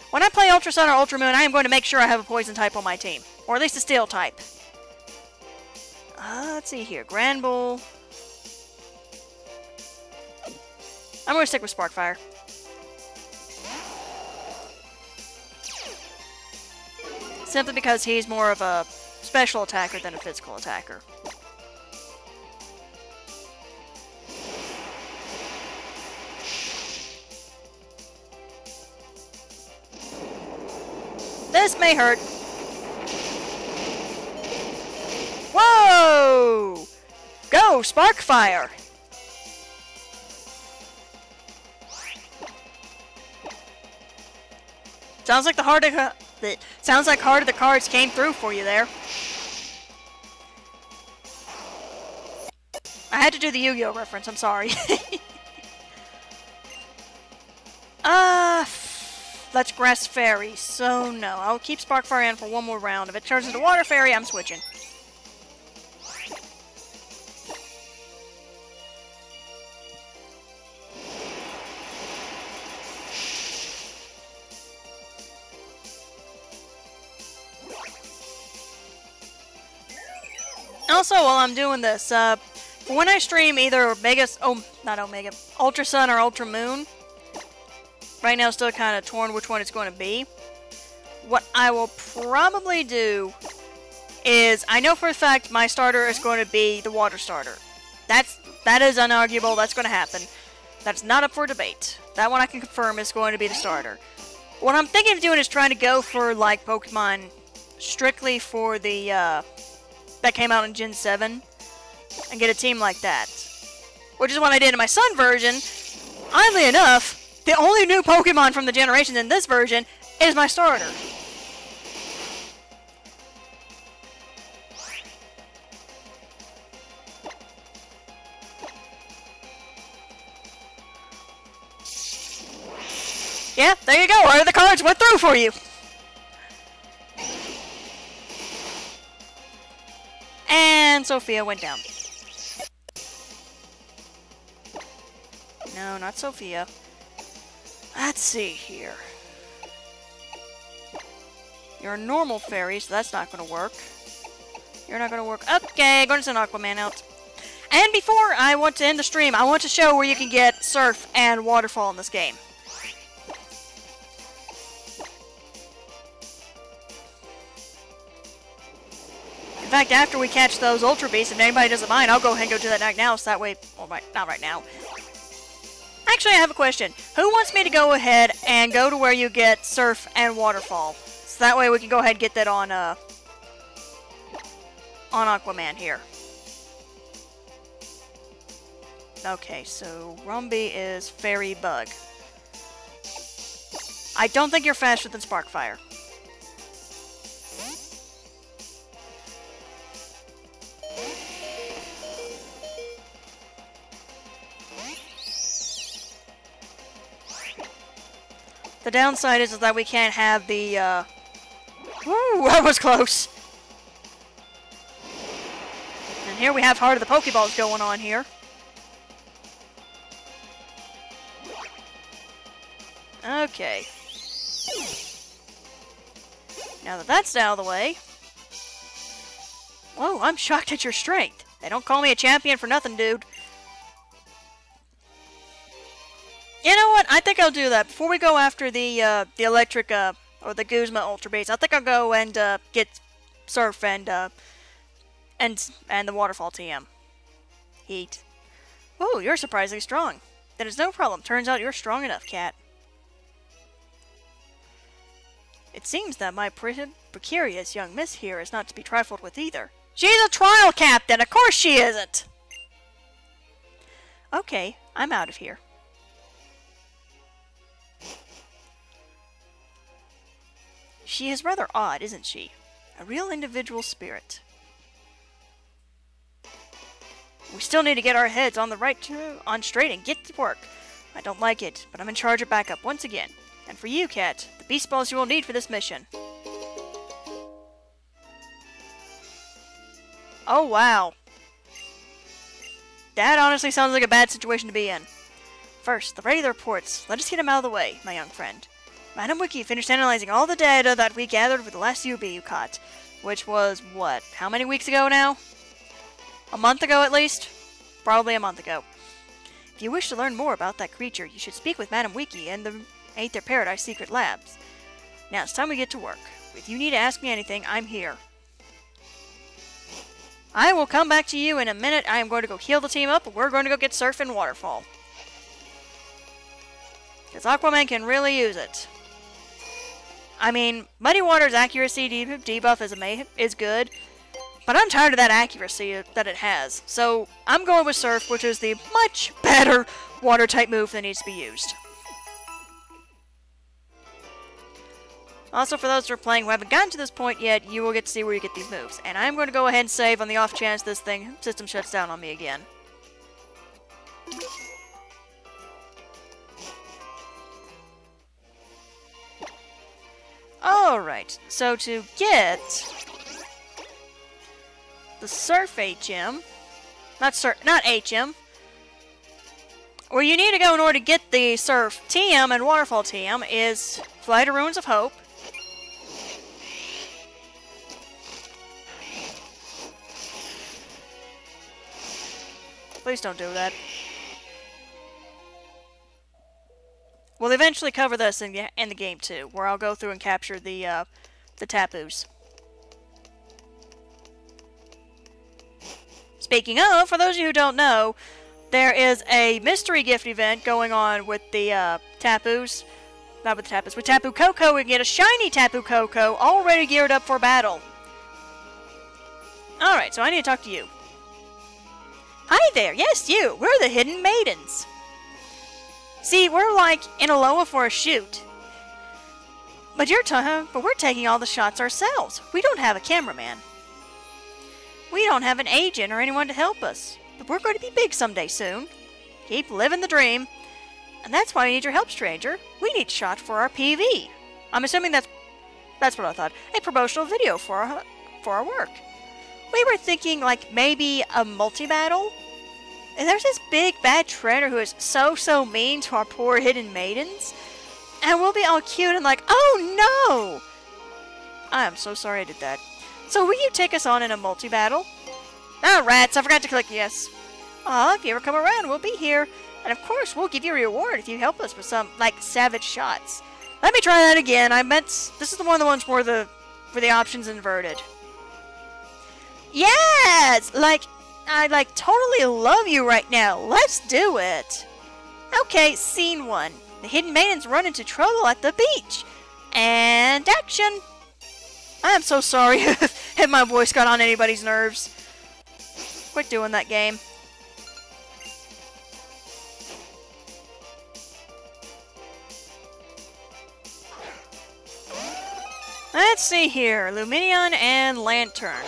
Speaker 1: When I play Ultra Sun or Ultra Moon, I am going to make sure I have a poison type on my team. Or at least a steel type. Let's see here. Grand Bull. I'm going to stick with Sparkfire. Simply because he's more of a special attacker than a physical attacker. This may hurt. Whoa! Go, Sparkfire! Sounds like Heart of the Cards came through for you there. I had to do the Yu-Gi-Oh reference, I'm sorry. Let's Grass Fairy, so no. I'll keep Sparkfire in for one more round. If it turns into Water Fairy, I'm switching. Also, while I'm doing this, when I stream either Ultra Sun or Ultra Moon, right now still kind of torn which one it's going to be. What I will probably do is, I know for a fact my starter is going to be the water starter. That is unarguable, that's going to happen. That's not up for debate. That one I can confirm is going to be the starter. What I'm thinking of doing is trying to go for, like, Pokemon strictly for the, that came out in Gen 7, and get a team like that. Which is what I did in my Sun version. Oddly enough, the only new Pokemon from the generations in this version is my starter. Yeah, there you go. Heart of the Cards went through for you. And Sophia went down. No, not Sophia. Let's see here. You're a normal fairy, so that's not going to work. You're not going to work. Okay, going to send Aquaman out. And before I want to end the stream, I want to show where you can get Surf and Waterfall in this game. In fact, after we catch those Ultra Beasts, if anybody doesn't mind, I'll go ahead and go do that now, so that way... Well, not right now. Actually, I have a question. Who wants me to go ahead and go to where you get Surf and Waterfall? So that way we can go ahead and get that on Aquaman here. Okay, so Rumby is Fairy Bug. I don't think you're faster than Sparkfire. The downside is that we can't have the, Woo, that was close! And here we have Heart of the Pokeballs going on here. Okay. Now that that's out of the way... Whoa, I'm shocked at your strength. They don't call me a champion for nothing, dude. You know what? I think I'll do that. Before we go after the electric, or the Guzma Ultra Beast, I think I'll go and, get Surf and the Waterfall TM. Heat. Whoa, you're surprisingly strong. That is no problem. Turns out you're strong enough, Kat. It seems that my precarious young miss here is not to be trifled with either. She's a trial captain! Of course she isn't! Okay, I'm out of here. She is rather odd, isn't she? A real individual spirit. We still need to get our heads on straight and get to work. I don't like it, but I'm in charge of backup once again. And for you, Kat, the beast balls you will need for this mission. Oh, wow. That honestly sounds like a bad situation to be in. First, the regular reports. Let us get them out of the way, my young friend. Madam Wiki finished analyzing all the data that we gathered with the last UB you caught. Which was, what, how many weeks ago now? A month ago at least? Probably a month ago. If you wish to learn more about that creature, you should speak with Madam Wiki in the Aether Paradise Secret Labs. Now it's time we get to work. If you need to ask me anything, I'm here. I will come back to you in a minute. I am going to go heal the team up, and we're going to go get Surf and Waterfall. Because Aquaman can really use it. I mean, Muddy Water's accuracy debuff is good, But I'm tired of that accuracy that it has. So I'm going with Surf, which is the much better water-type move that needs to be used. Also, for those who are playing who haven't gotten to this point yet, you will get to see where you get these moves. And I'm going to go ahead and save on the off chance this system shuts down on me again. Alright, so to get the Surf HM, not HM, where you need to go in order to get the Surf TM and Waterfall TM is Flight of Ruins of Hope. Please don't do that. We'll eventually cover this in the game too, where I'll go through and capture the Tapus. Speaking of, for those of you who don't know, there is a mystery gift event going on with the Tapus. Not with the Tapus, with Tapu Koko. We can get a shiny Tapu Koko already geared up for battle. Alright, so I need to talk to you. Hi there, yes you! We're the Hidden Maidens. See, we're like in Aloha for a shoot. But we're taking all the shots ourselves. We don't have a cameraman. We don't have an agent or anyone to help us. But we're going to be big someday soon. Keep living the dream. And that's why we need your help, stranger. We need shot for our PV. I'm assuming that's what I thought. A promotional video for our work. We were thinking like maybe a multi-battle. And there's this big bad trainer who is so mean to our poor hidden maidens. And we'll be all cute and like, oh no! I am so sorry I did that. So will you take us on in a multi-battle? Oh rats, I forgot to click yes. Aw, if you ever come around, we'll be here. And of course, we'll give you a reward if you help us with some, like, savage shots. Let me try that again. I meant, this is one of the ones where the option's inverted. Yes! I totally love you right now. Let's do it. Okay, scene 1. The hidden maidens run into trouble at the beach. And action. I am so sorry if my voice got on anybody's nerves. Quit doing that game. Let's see here. Luminion and Lantern.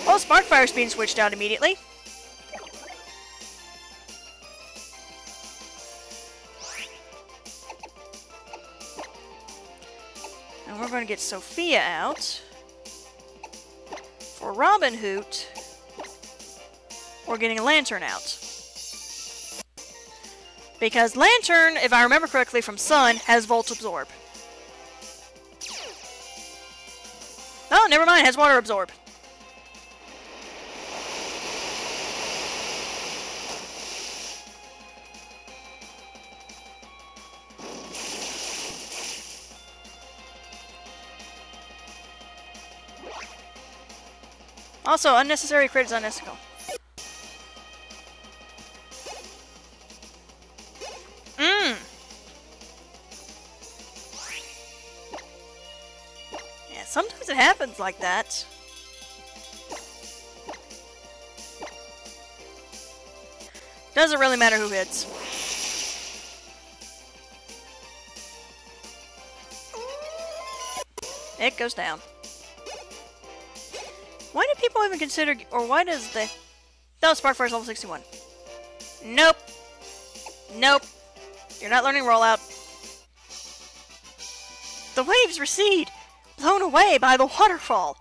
Speaker 1: Oh, Sparkfire's being switched out immediately. And we're going to get Sophia out. For Robin Hoot, we're getting a Lantern out. Because Lantern, if I remember correctly from Sun, has Volt Absorb. Oh, never mind, has Water Absorb. Also, unnecessary crit is unethical. Yeah, sometimes it happens like that. Doesn't really matter who hits. It goes down. Why do people even consider, or why does the... No, Sparkfire's level 61. Nope. Nope. You're not learning rollout. The waves recede, blown away by the waterfall.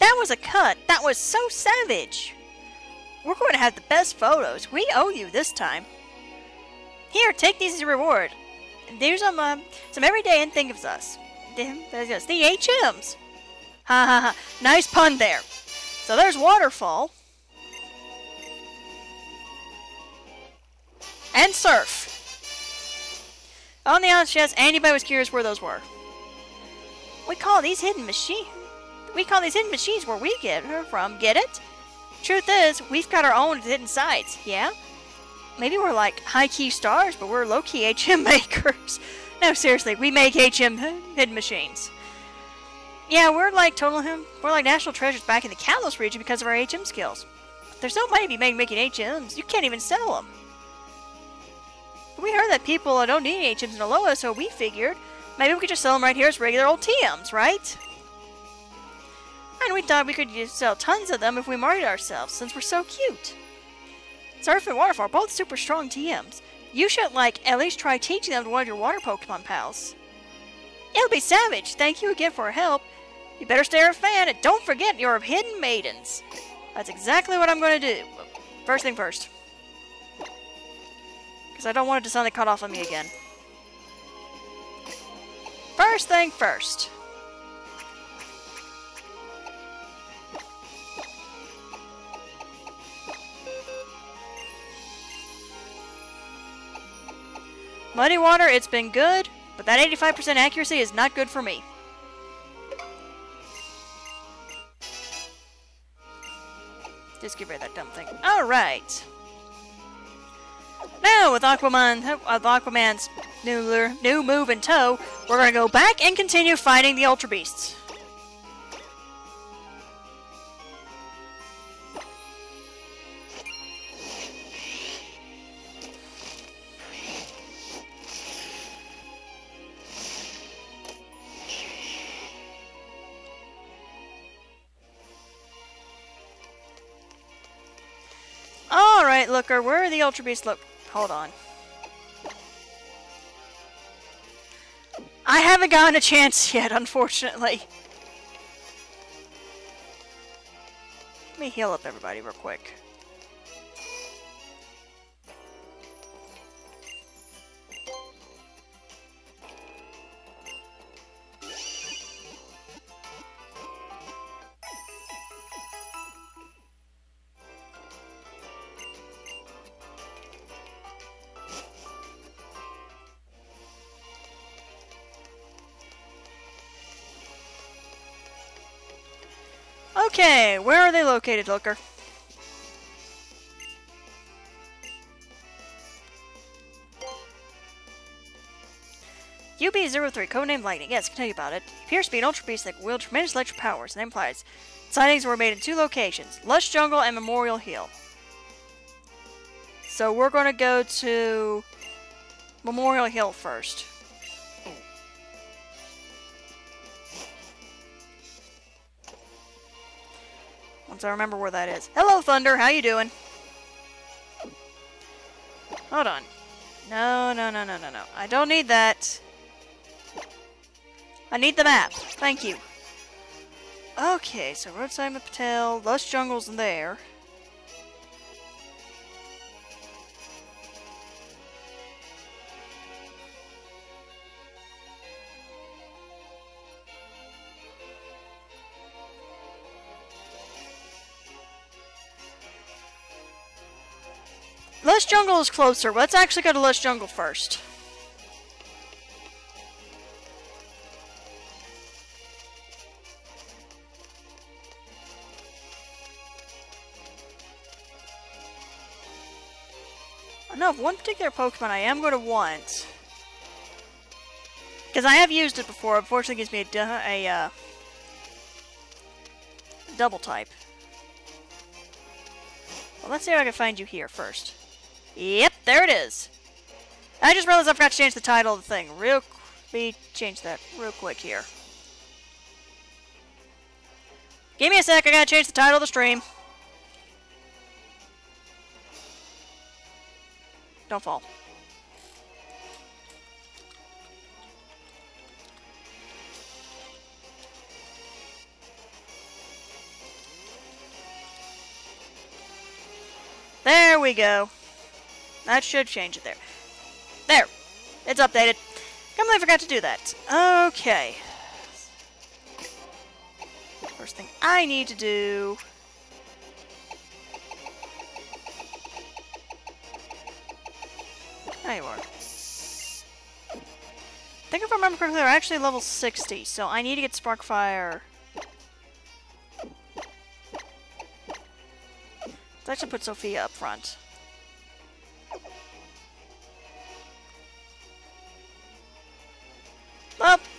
Speaker 1: That was a cut. That was so savage. We're going to have the best photos. We owe you this time. Here, take these as a reward. There's some everyday and think of us. The HMs. Ha ha ha. Nice pun there. So there's Waterfall. And Surf. On the odd chance, anybody was curious where those were. We call these hidden machines where we get her from. Get it? Truth is, we've got our own hidden sites. Yeah? Maybe we're like high-key stars, but we're low-key HM makers. No, seriously, we make HM hidden machines. Yeah, we're like national treasures back in the Kalos region because of our HM skills. But there's no money to be made making HMs. You can't even sell them. But we heard that people don't need HMs in Aloha, so we figured maybe we could just sell them right here as regular old TMs, right? And we thought we could sell tons of them if we marketed ourselves, since we're so cute. Surf and Waterfall are both super strong TMs. You should, at least try teaching them to one of your water Pokemon pals. It'll be savage. Thank you again for your help. You better stay a fan, and don't forget your hidden maidens. That's exactly what I'm going to do. First thing first. Because I don't want it to suddenly cut off on me again. First thing first. Muddy water, it's been good, but that 85% accuracy is not good for me. Just get rid of that dumb thing. Alright. Now, with Aquaman's new move in tow, we're going to go back and continue fighting the Ultra Beasts. Alright, Looker, where are the Ultra Beasts? Look, hold on. I haven't gotten a chance yet, unfortunately. Let me heal up everybody real quick. Okay, where are they located, Looker? UB-03, codename Lightning. Yes, I can tell you about it. He appears to be an Ultra Beast that wields tremendous electric powers, and implies sightings were made in 2 locations, Lush Jungle and Memorial Hill. So we're going to go to Memorial Hill first. Once I remember where that is. Hello, Thunder. How you doing? Hold on. No. I don't need that. I need the map. Thank you. Okay, so Roadside Patel, Lush Jungle's there. Lush Jungle is closer. Let's actually go to Lush Jungle first. I know of one particular Pokemon I am going to want. Because I have used it before. Unfortunately, it gives me a double type. Well, let's see if I can find you here first. Yep, there it is. I just realized I forgot to change the title of the thing. Let me change that real quick here. Give me a sec, I gotta change the title of the stream. Don't fall. There we go. That should change it there. There. It's updated. I forgot to do that. Okay. First thing I need to do... There you are. I think if I remember correctly, they're actually level 60, so I need to get Sparkfire. Let's actually put Sophia up front.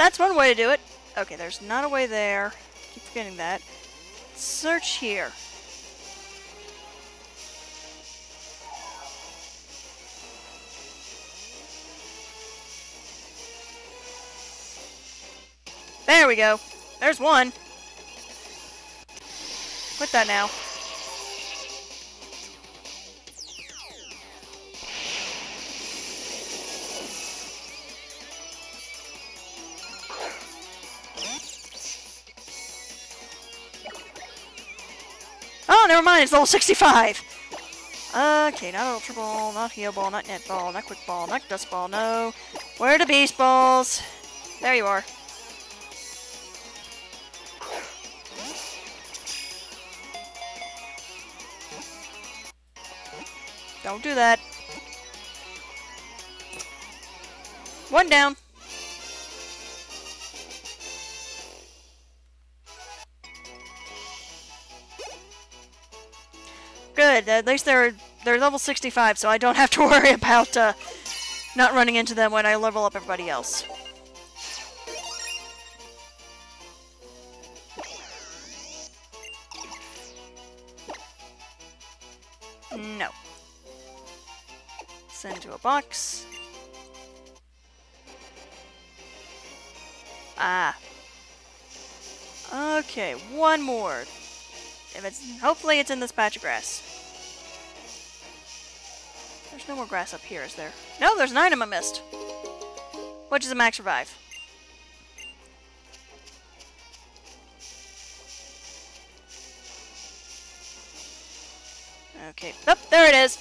Speaker 1: That's one way to do it. Okay, there's not a way there. Keep forgetting that. Search here. There we go. There's one. Quit that now. Oh, never mind. It's level 65. Okay, not Ultra Ball, not Heal Ball, not Net Ball, not Quick Ball, not Dust Ball, no. Where are the Beast Balls? There you are. Don't do that. One down. Good. At least they're level 65, so I don't have to worry about not running into them when I level up everybody else. No. Send to a box. Ah. Okay, one more. If it's hopefully it's in this patch of grass. There's no more grass up here, is there? No, there's an item I missed. Which is a max revive. Okay. Oh, there it is.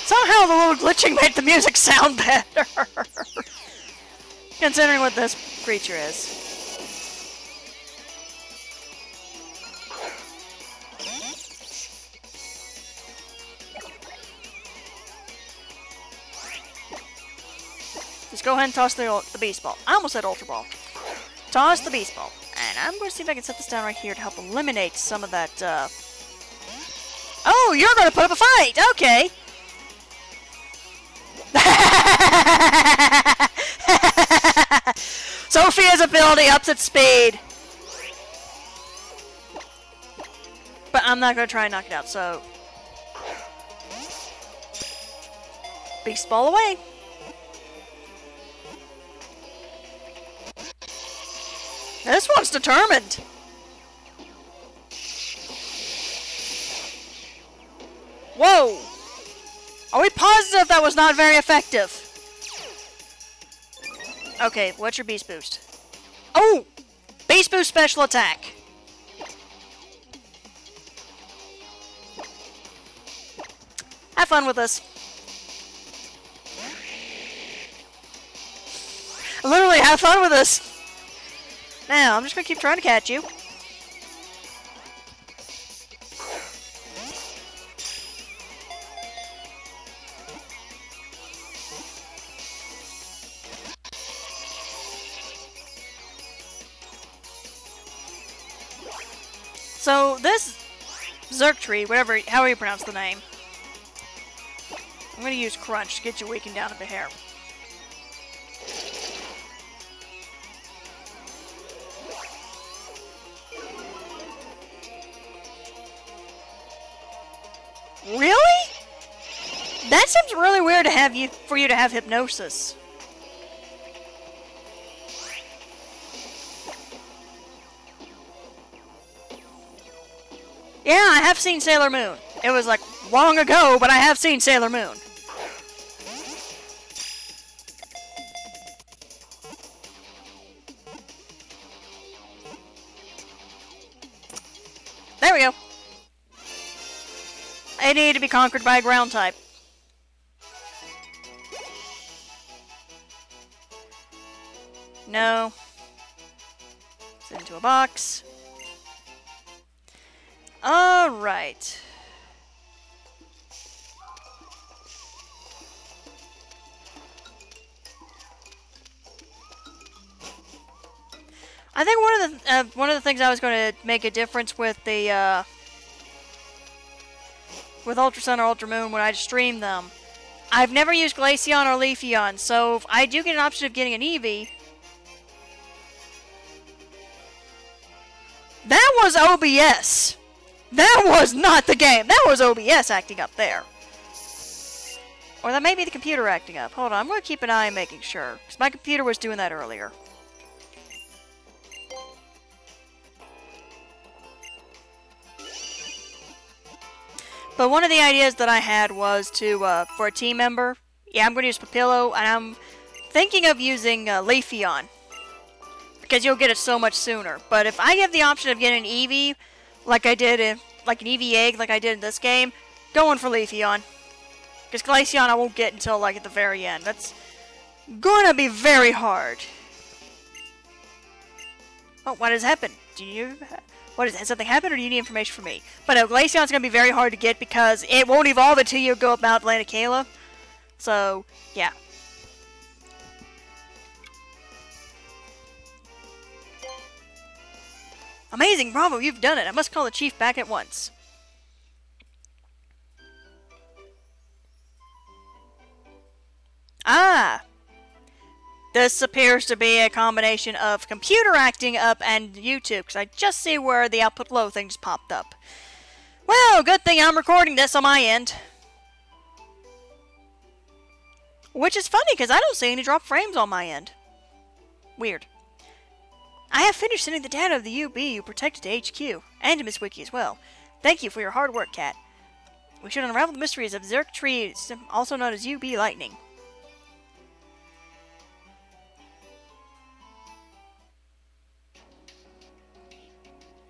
Speaker 1: Somehow the little glitching made the music sound better. Considering what this creature is. Just go ahead and toss the Beast Ball. I almost said Ultra Ball. Toss the Beast Ball. And I'm going to see if I can set this down right here to help eliminate some of that, Oh, you're going to put up a fight! Okay! Sophia's ability ups its speed! But I'm not going to try and knock it out, so... Beast Ball away! This one's determined! Whoa! Are we positive that was not very effective? Okay, what's your Beast Boost? Oh! Beast Boost Special Attack! Have fun with this. Literally, have fun with this! Now, I'm just gonna keep trying to catch you. So, this Zerk whatever, however you pronounce the name, I'm gonna use Crunch to get you weakened down a bit here. Really? That seems really weird to have for you to have hypnosis. Yeah, I have seen Sailor Moon. It was like long ago, but I have seen Sailor Moon. There we go. They need to be conquered by a ground type. No. Send into a box. Alright. I think one of the things I was going to make a difference with the with Ultra Sun or Ultra Moon when I stream them, I've never used Glaceon or Leafeon, so if I do get an option of getting an Eevee... That was OBS! That was not the game! That was OBS acting up there. Or that may be the computer acting up. Hold on, I'm going to keep an eye on making sure. Because my computer was doing that earlier. But one of the ideas that I had was to, for a team member, yeah, I'm going to use Papillo, and I'm thinking of using Leafeon. Because you'll get it so much sooner. But if I have the option of getting an Eevee, like I did, like an Eevee egg, like I did in this game, going for Leafeon. Because Glaceon I won't get until, like, at the very end. That's gonna be very hard. Oh, what has happened? What is, has something happened, or do you need information from me? But no, Glaceon's gonna be very hard to get because it won't evolve until you go up Mount Atlanticala. So, yeah. Amazing, bravo, you've done it. I must call the chief back at once. Ah! This appears to be a combination of computer acting up and YouTube, because I just see where the output low thing just popped up. Well, good thing I'm recording this on my end. Which is funny, because I don't see any drop frames on my end. Weird. I have finished sending the data of the UB you protected to HQ, and to Miss Wiki as well. Thank you for your hard work, Kat. We should unravel the mysteries of Zerk Tree, also known as UB Lightning.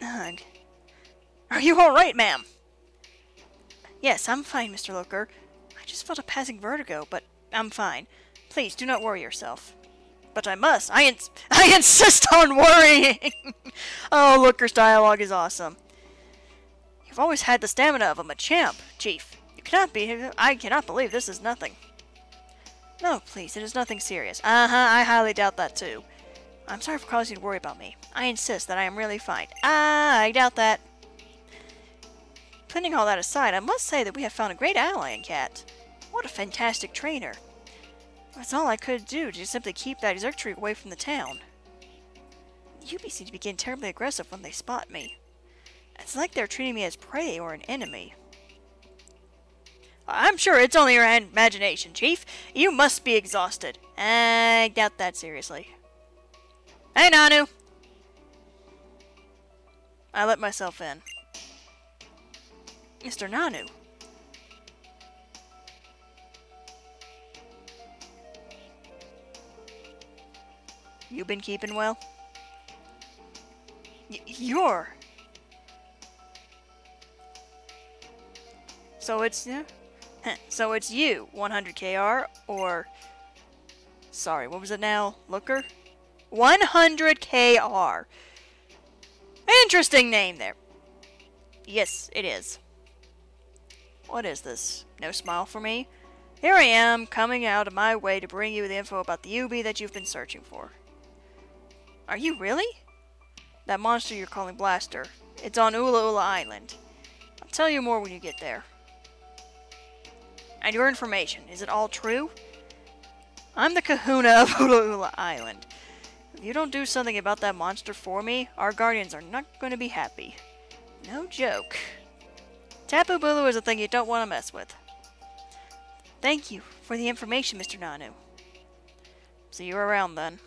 Speaker 1: Ugh. Are you alright, ma'am? Yes, I'm fine, Mr. Looker. I just felt a passing vertigo, but I'm fine. Please, do not worry yourself. But I must. I insist on worrying! Oh, Looker's dialogue is awesome. You've always had the stamina of a Machamp, Chief. You cannot be... I cannot believe this is nothing. No, please, it is nothing serious. I highly doubt that, too. I'm sorry for causing you to worry about me. I insist that I am really fine. I doubt that. Putting all that aside, I must say that we have found a great ally in Kat. What a fantastic trainer. That's all I could do to simply keep that Zerk Tree away from the town. The UB seem to be getting terribly aggressive when they spot me. It's like they're treating me as prey or an enemy. I'm sure it's only your imagination, Chief. You must be exhausted. I doubt that seriously. Hey, Nanu! I let myself in. Mr. Nanu. You been keeping well? You're... So it's... So it's you, 100KR, or... Sorry, what was it now? Looker? 100KR. Interesting name there. Yes, it is. What is this? No smile for me? Here I am, coming out of my way to bring you the info about the UB that you've been searching for. Are you really? That monster you're calling Blaster. It's on Ula Ula Island. I'll tell you more when you get there. And your information, is it all true? I'm the kahuna of Ula Ula Island. If you don't do something about that monster for me, our guardians are not going to be happy. No joke. Tapu Bulu is a thing you don't want to mess with. Thank you for the information, Mr. Nanu. See you around then.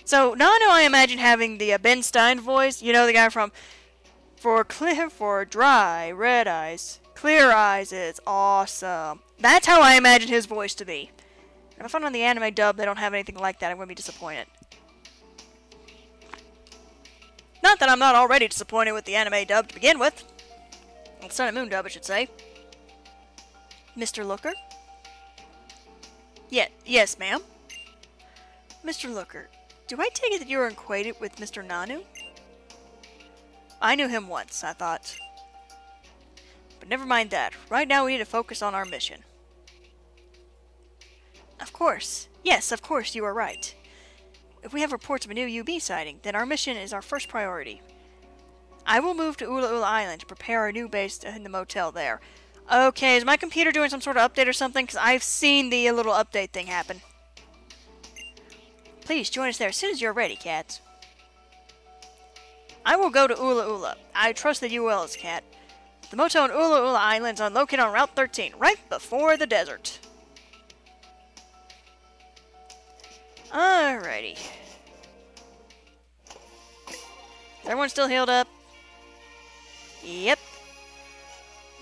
Speaker 1: So, Nanu, I imagine having the Ben Stein voice. You know, the guy from For Dry, Red Eyes, Clear Eyes is awesome. That's how I imagine his voice to be. If I find on the anime dub they don't have anything like that, I'm going to be disappointed. Not that I'm not already disappointed with the anime dub to begin with. Well, Sun and Moon dub, I should say. Mr. Looker? Yes, ma'am. Mr. Looker, do I take it that you are acquainted with Mr. Nanu? I knew him once, I thought. But never mind that. Right now we need to focus on our mission. Of course. Yes, of course, you are right. If we have reports of a new UB sighting, then our mission is our first priority. I will move to Ula Ula Island to prepare our new base in the motel there. Okay, is my computer doing some sort of update or something? Because I've seen the little update thing happen. Please join us there as soon as you're ready, Kat. I will go to Ula Ula. I trust that you will, as Kat. The motel on Ula Ula Islands are located on Route 13, right before the desert. Alrighty. Is everyone still healed up? Yep.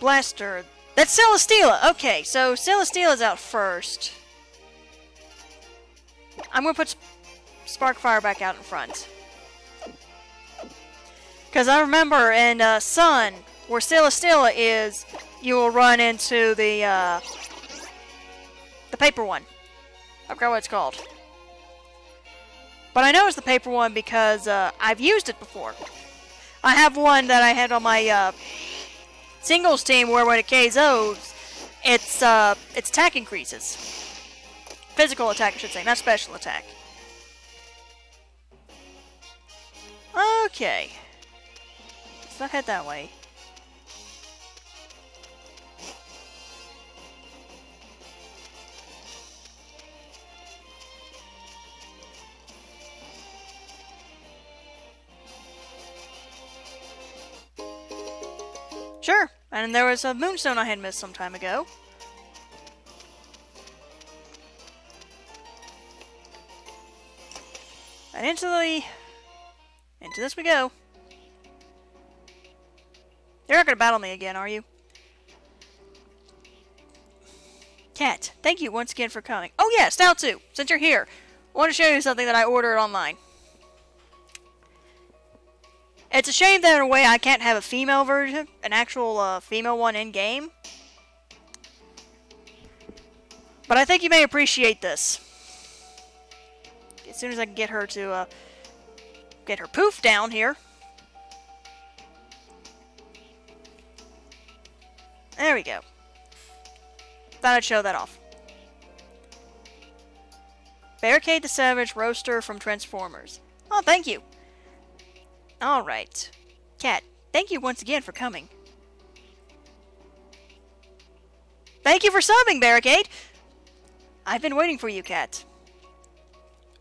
Speaker 1: Blaster. That's Celesteela! Okay, so Celesteela's out first. I'm gonna put Sparkfire back out in front. Because I remember in Sun, where Celesteela is, you will run into the paper one. I forgot what it's called. But I know it's the paper one because I've used it before. I have one that I had on my singles team where when it KOs, its attack increases. Physical attack, I should say, not special attack. Okay. Let's not head that way. Sure, and there was a moonstone I had missed some time ago. And into this we go. You're not gonna battle me again, are you? Kat, thank you once again for coming. Oh yeah, Stout too, since you're here. I want to show you something that I ordered online. It's a shame that in a way I can't have a female version, an actual female one in-game. But I think you may appreciate this. As soon as I can get her to, get her poof down here. There we go. Thought I'd show that off. Barricade the Savage Roaster from Transformers. Oh, thank you. Alright. Kat, thank you once again for coming. Thank you for subbing, Barricade! I've been waiting for you, Kat.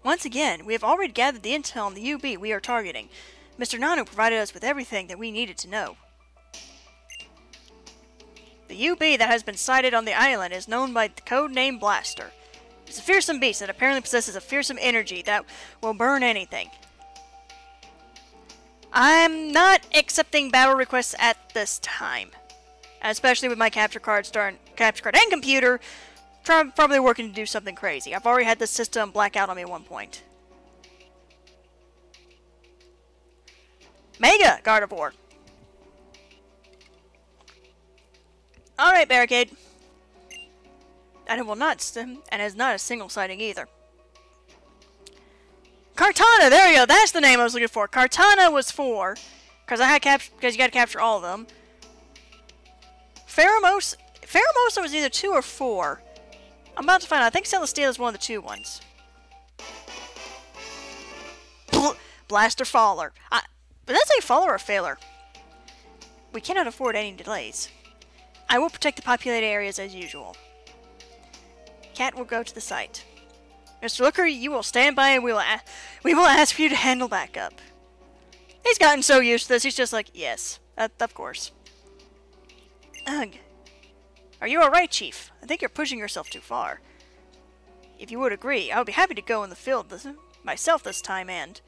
Speaker 1: Once again, we have already gathered the intel on the UB we are targeting. Mr. Nanu provided us with everything that we needed to know. The UB that has been sighted on the island is known by the code name Blaster. It's a fearsome beast that apparently possesses a fearsome energy that will burn anything. I'm not accepting battle requests at this time. Especially with my capture card and computer probably working to do something crazy. I've already had the system black out on me at one point. Mega Gardevoir. Alright, Barricade. And it will not and is not a single sighting either. Kartana, there you go. That's the name I was looking for. Kartana was 4, because you got to capture all of them. Pheromosa was either 2 or 4. I'm about to find out. I think Celesteela is one of the 2 ones. Blaster Faller. But that's a faller or a failer. We cannot afford any delays. I will protect the populated areas as usual. Kat will go to the site. Mr. Looker, you will stand by and we will ask for you to handle backup. He's gotten so used to this, he's just like, yes, of course. Ugh. Are you alright, Chief? I think you're pushing yourself too far. If you would agree, I would be happy to go in the field myself this time and...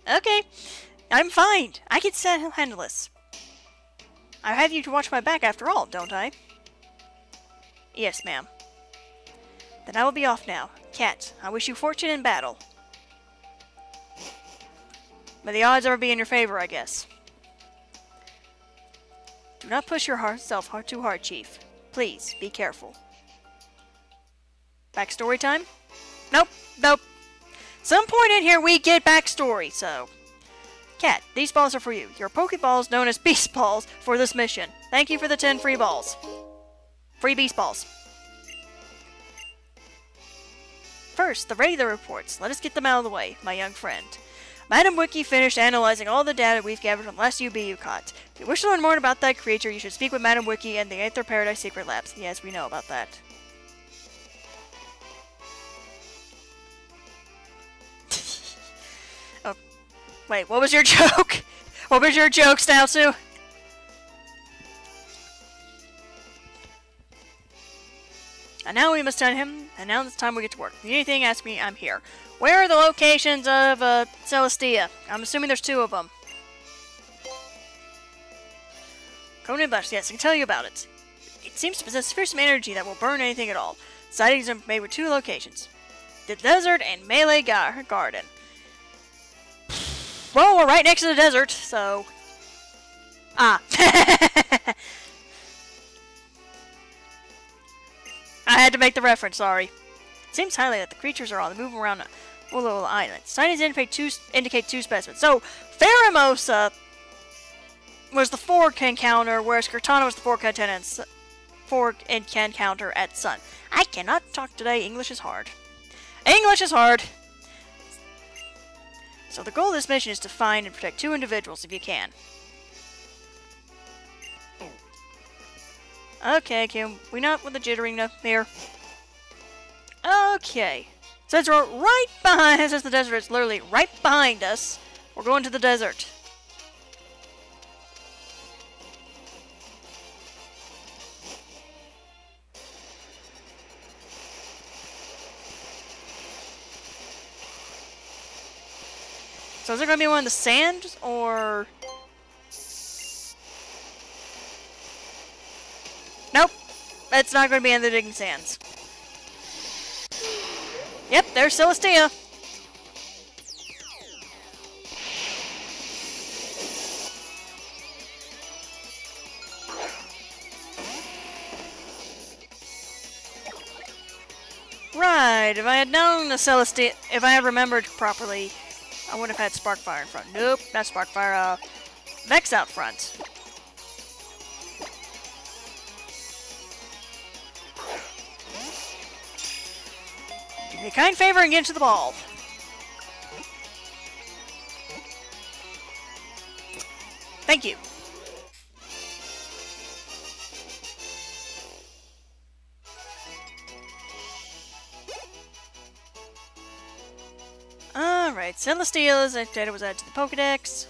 Speaker 1: Okay, I'm fine. I can handle this. I have you to watch my back after all, don't I? Yes, ma'am. Then I will be off now. Kat, I wish you fortune in battle. May the odds ever be in your favor, I guess. Do not push yourself too hard, Chief. Please, be careful. Backstory time? Nope, nope. Some point in here we get backstory, so... Kat, these balls are for you. Your Pokeballs known as Beast Balls for this mission. Thank you for the 10 free balls. Free Beast Balls. First, the regular reports. Let us get them out of the way, my young friend. Madam Wiki finished analyzing all the data we've gathered from the last UB you caught. If you wish to learn more about that creature, you should speak with Madam Wiki and the Aether Paradise Secret Labs. Yes, we know about that. Oh, wait, what was your joke? What was your joke, Stousu? And now we must tell him, and now it's time we get to work. If you need anything, ask me, I'm here. Where are the locations of, Celestia? I'm assuming there's 2 of them. Conan Bush, yes, I can tell you about it. It seems to possess fearsome energy that will burn anything at all. Sightings are made with 2 locations. The desert and Melee Garden. Well, we're right next to the desert, so... Ah. I had to make the reference, sorry. It seems highly that the creatures are on the move around a little island. Sightings indicate 2 specimens. So, Pheromosa was the fork encounter, whereas Cortana was the fork encounter at Sun. I cannot talk today. English is hard. English is hard! So the goal of this mission is to find and protect 2 individuals if you can. Okay, can we not with the jittering here? Okay. Since we're right behind, since the desert is literally right behind us, we're going to the desert. So is it going to be one in the sand, or... Nope. It's not going to be in the digging sands. Yep, there's Celestia. Right, if I had known the Celestia, if I had remembered properly, I would have had Sparkfire in front. Nope, not Sparkfire, Vex out front. Do me a kind favor and get into the ball. Thank you. Alright, Celestia's data was added to the Pokedex.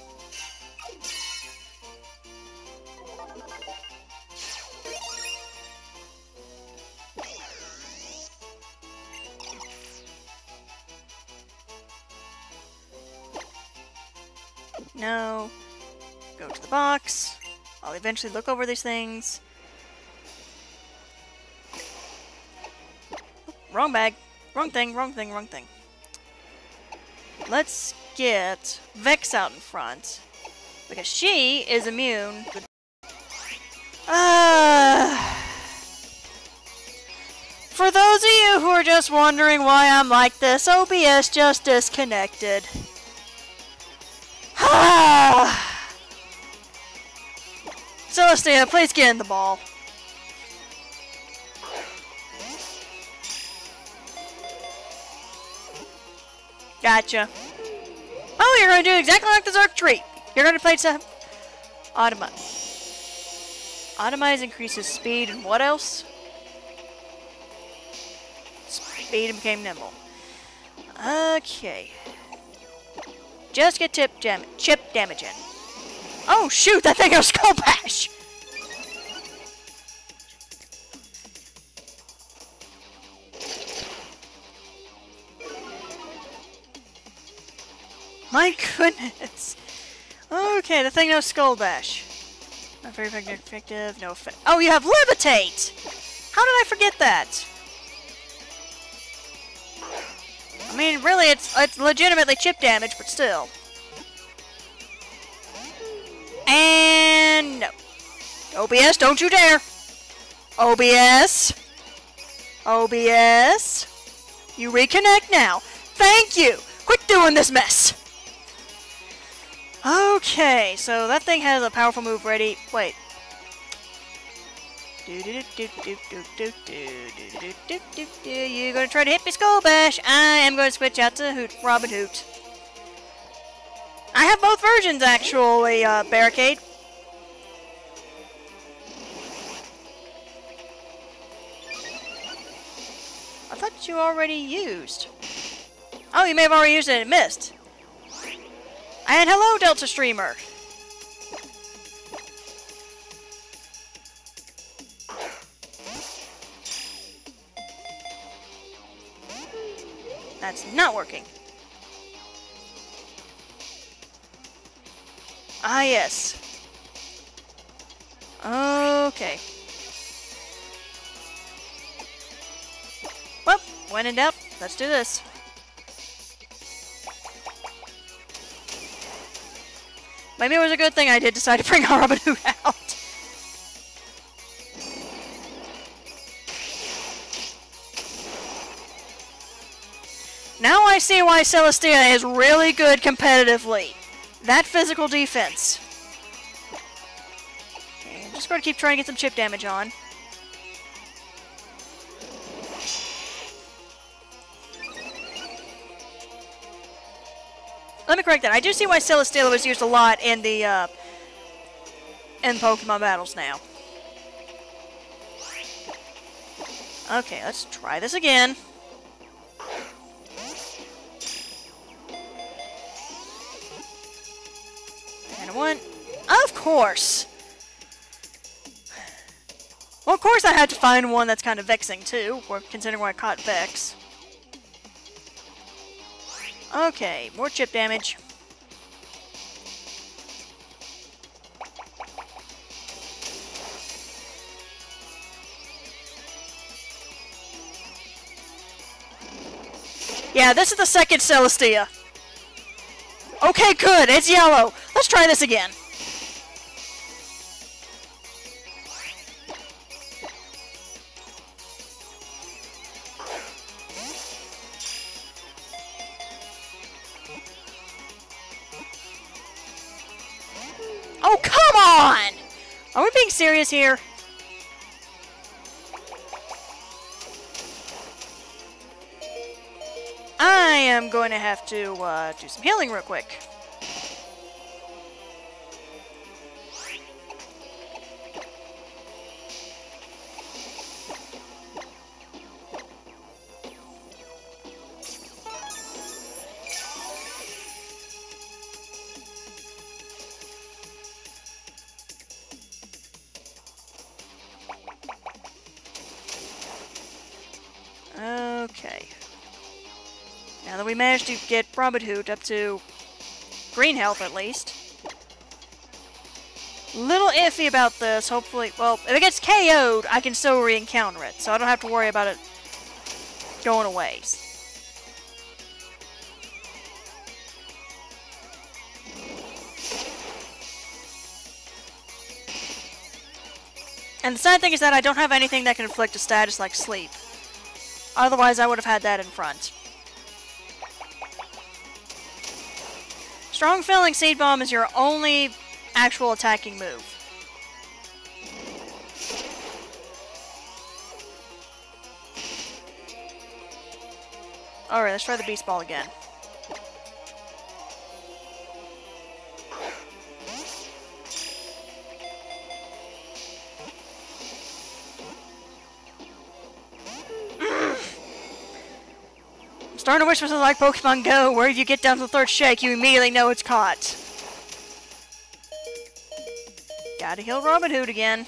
Speaker 1: No. Go to the box. I'll eventually look over these things. Wrong bag. Wrong thing, wrong thing, wrong thing. Let's get Vex out in front, because she is immune. For those of you who are just wondering why I'm like this, OBS just disconnected. Celestia, please get in the ball. Gotcha. Oh, you're going to do exactly like the Zerg tree. You're going to play some Automa. Automize increases speed and what else? Speed and became nimble. Okay. Just get chip damage in. Oh shoot, that thing was Skull Bash! My goodness. Okay, the thing knows Skull Bash. Not very effective, no effect. Oh, you have Levitate! How did I forget that? I mean, really, it's legitimately chip damage, but still. And no. OBS, don't you dare! OBS! OBS! You reconnect now. Thank you! Quit doing this mess! Okay, so that thing has a powerful move ready. Wait. You're gonna try to hit me, Skull Bash. I am gonna switch out to Robin Hoot. I have both versions, actually, Barricade. I thought you already used. Oh, you may have already used it and it missed. And hello, Delta Streamer. That's not working. Ah, yes. Okay. Well, when in doubt, let's do this. Maybe it was a good thing I did decide to bring our Robin Hood out. Now I see why Celestia is really good competitively. That physical defense. Okay, I'm just going to keep trying to get some chip damage on. Let me correct that. I do see why Celestia was used a lot in the in Pokemon battles now. Okay, let's try this again. And one. Of course! Well, of course I had to find one that's kind of vexing, too, considering where I caught Vex. Okay, more chip damage. Yeah, this is the second Celestia. Okay, good, it's yellow. Let's try this again. Oh, come on! Are we being serious here? I am going to have to do some healing real quick. Okay. Now that we managed to get Robinhood up to green health at least. Little iffy about this, hopefully. Well, if it gets KO'd, I can still re-encounter it, so I don't have to worry about it going away. And the sad thing is that I don't have anything that can inflict a status like sleep. Otherwise, I would have had that in front. Strong Filling Seed Bomb is your only actual attacking move. Alright, let's try the Beast Ball again. Starting to wish this was like Pokemon Go, where if you get down to the third shake, you immediately know it's caught. Gotta heal Robinhood again.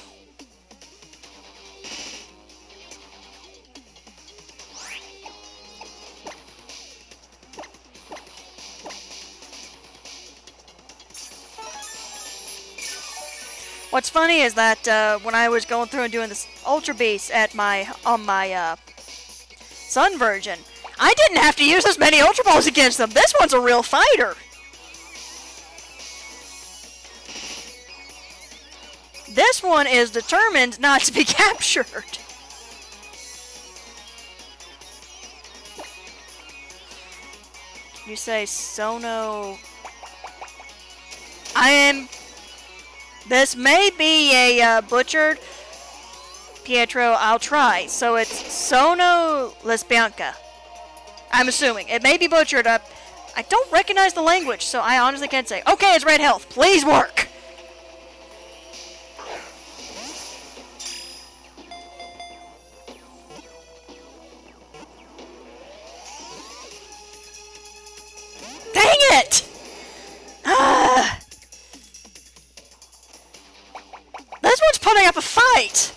Speaker 1: What's funny is that when I was going through and doing this Ultra Beast at on my Sun version, I didn't have to use as many Ultra Balls against them. This one's a real fighter. This one is determined not to be captured. You say Sono... This may be a butchered Pietro. I'll try. So it's Sono Lesbianca. I'm assuming. It may be butchered up. I don't recognize the language, so I honestly can't say. Okay, it's red health. Please work! Dang it! This one's putting up a fight!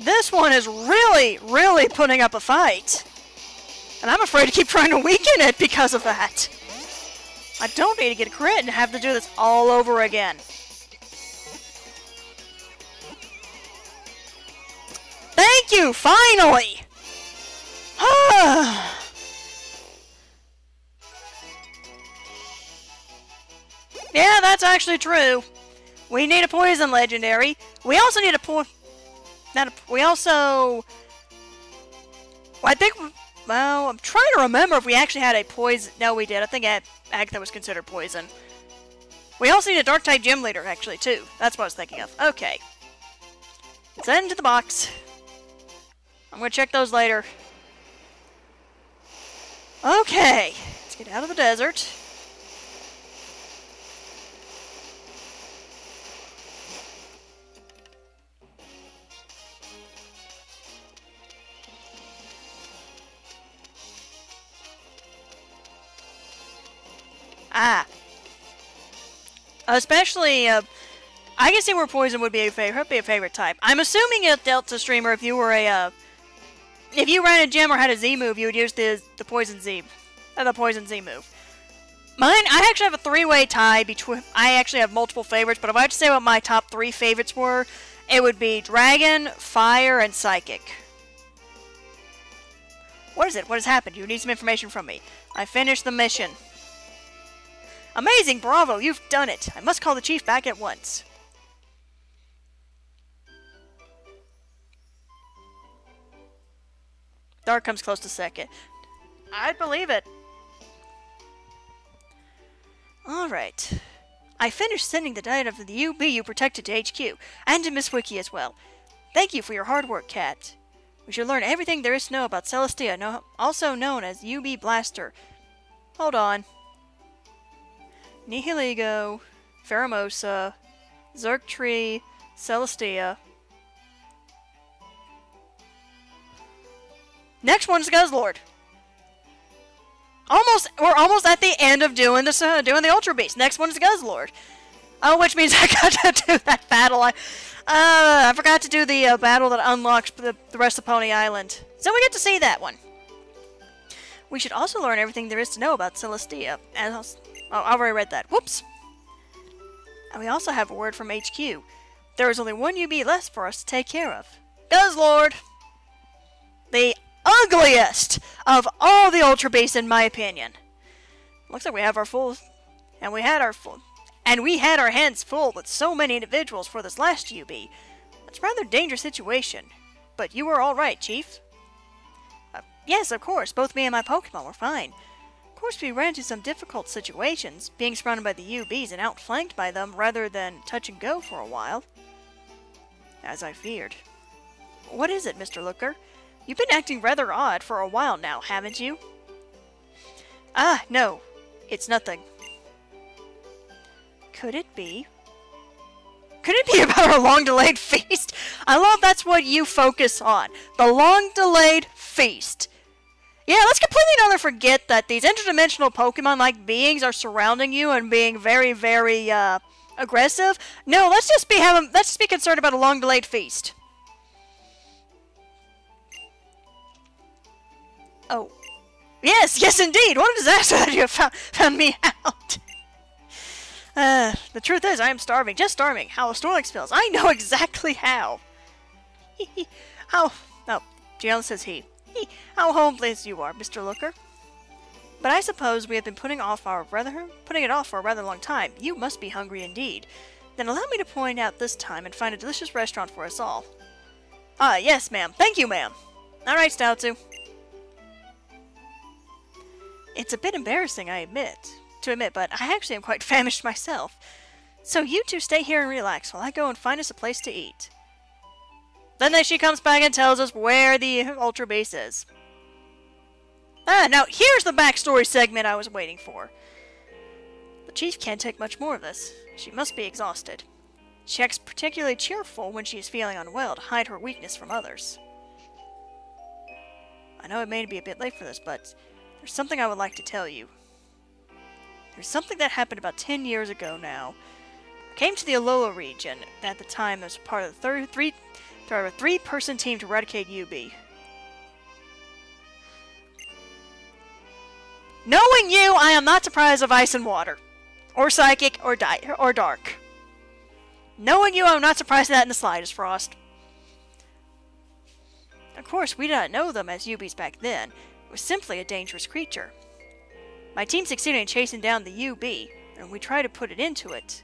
Speaker 1: This one is really, really putting up a fight. And I'm afraid to keep trying to weaken it because of that. I don't need to get a crit and have to do this all over again. Thank you, finally! Yeah, that's actually true. We need a poison legendary. We also need a I think, well, I'm trying to remember if we actually had a poison. No, we did. I think Agatha was considered poison. We also need a dark type gym leader, actually, too. That's what I was thinking of. Okay. Let's head into the box. I'm going to check those later. Okay. Let's get out of the desert. Especially, I can see where poison would be a favorite type. I'm assuming it dealt to streamer if you were if you ran a gym or had a Z move, you would use the poison Z, the poison Z move. Mine, I actually have a three-way tie between. I actually have multiple favorites, but if I had to say what my top 3 favorites were, it would be Dragon, Fire, and Psychic. What is it? What has happened? You need some information from me. I finished the mission. Amazing! Bravo! You've done it! I must call the chief back at once. Dark comes close to second. I'd believe it. Alright. I finished sending the data of the UB you protected to HQ, and to Miss Wiki as well. Thank you for your hard work, Kat. We should learn everything there is to know about Celestia, also known as UB Blaster. Hold on. Nihiligo, Pheromosa, Zergtree, Celestia. Next one's Guzzlord. We're almost at the end of doing this, doing the Ultra Beast. Next one's Guzzlord. Oh, which means I got to do that battle. I forgot to do the battle that unlocks the rest of Pony Island. So we get to see that one. We should also learn everything there is to know about Celestia. I've already read that. Whoops. And we also have a word from HQ. There is only one UB left for us to take care of. Guzzlord! The ugliest of all the Ultra Beasts, in my opinion. Looks like we have our full... And we had our hands full with so many individuals for this last UB. It's a rather dangerous situation. But you were alright, Chief. Yes, of course. Both me and my Pokemon were fine. Of course, we ran into some difficult situations, being surrounded by the UBs and outflanked by them rather than touch and go for a while. As I feared. What is it, Mr. Looker? You've been acting rather odd for a while now, haven't you? Ah, no. It's nothing. Could it be? Could it be about our long-delayed feast? I love that's what you focus on. The long-delayed feast. Yeah, let's completely not forget that these interdimensional Pokemon-like beings are surrounding you and being very, very, aggressive. No, let's just be concerned about a long-delayed feast. Oh. Yes, indeed! What a disaster that you have found me out! The truth is, I am starving. Just starving. How a Snorlax feels. I know exactly how. Gianna says he. How homeless you are, Mr. Looker. But I suppose we have been putting it off for a rather long time. You must be hungry indeed. Then allow me to point out this time and find a delicious restaurant for us all. Ah, yes, ma'am. Thank you, ma'am. Alright, Stoutsu. It's a bit embarrassing, to admit, but I actually am quite famished myself. So you two stay here and relax while I go and find us a place to eat. Then she comes back and tells us where the Ultra Base is. Now here's the backstory segment I was waiting for. The Chief can't take much more of this. She must be exhausted. She acts particularly cheerful when she is feeling unwell to hide her weakness from others. I know it may be a bit late for this, but there's something I would like to tell you. There's something that happened about 10 years ago now. I came to the Alola region, and at the time I was part of the three-person team to eradicate UB. Knowing you, I am not surprised of ice and water. Or psychic, or dark. Knowing you, I'm not surprised at that in the slightest, Frost. Of course, we did not know them as UBs back then. It was simply a dangerous creature. My team succeeded in chasing down the UB, and we tried to put it into it.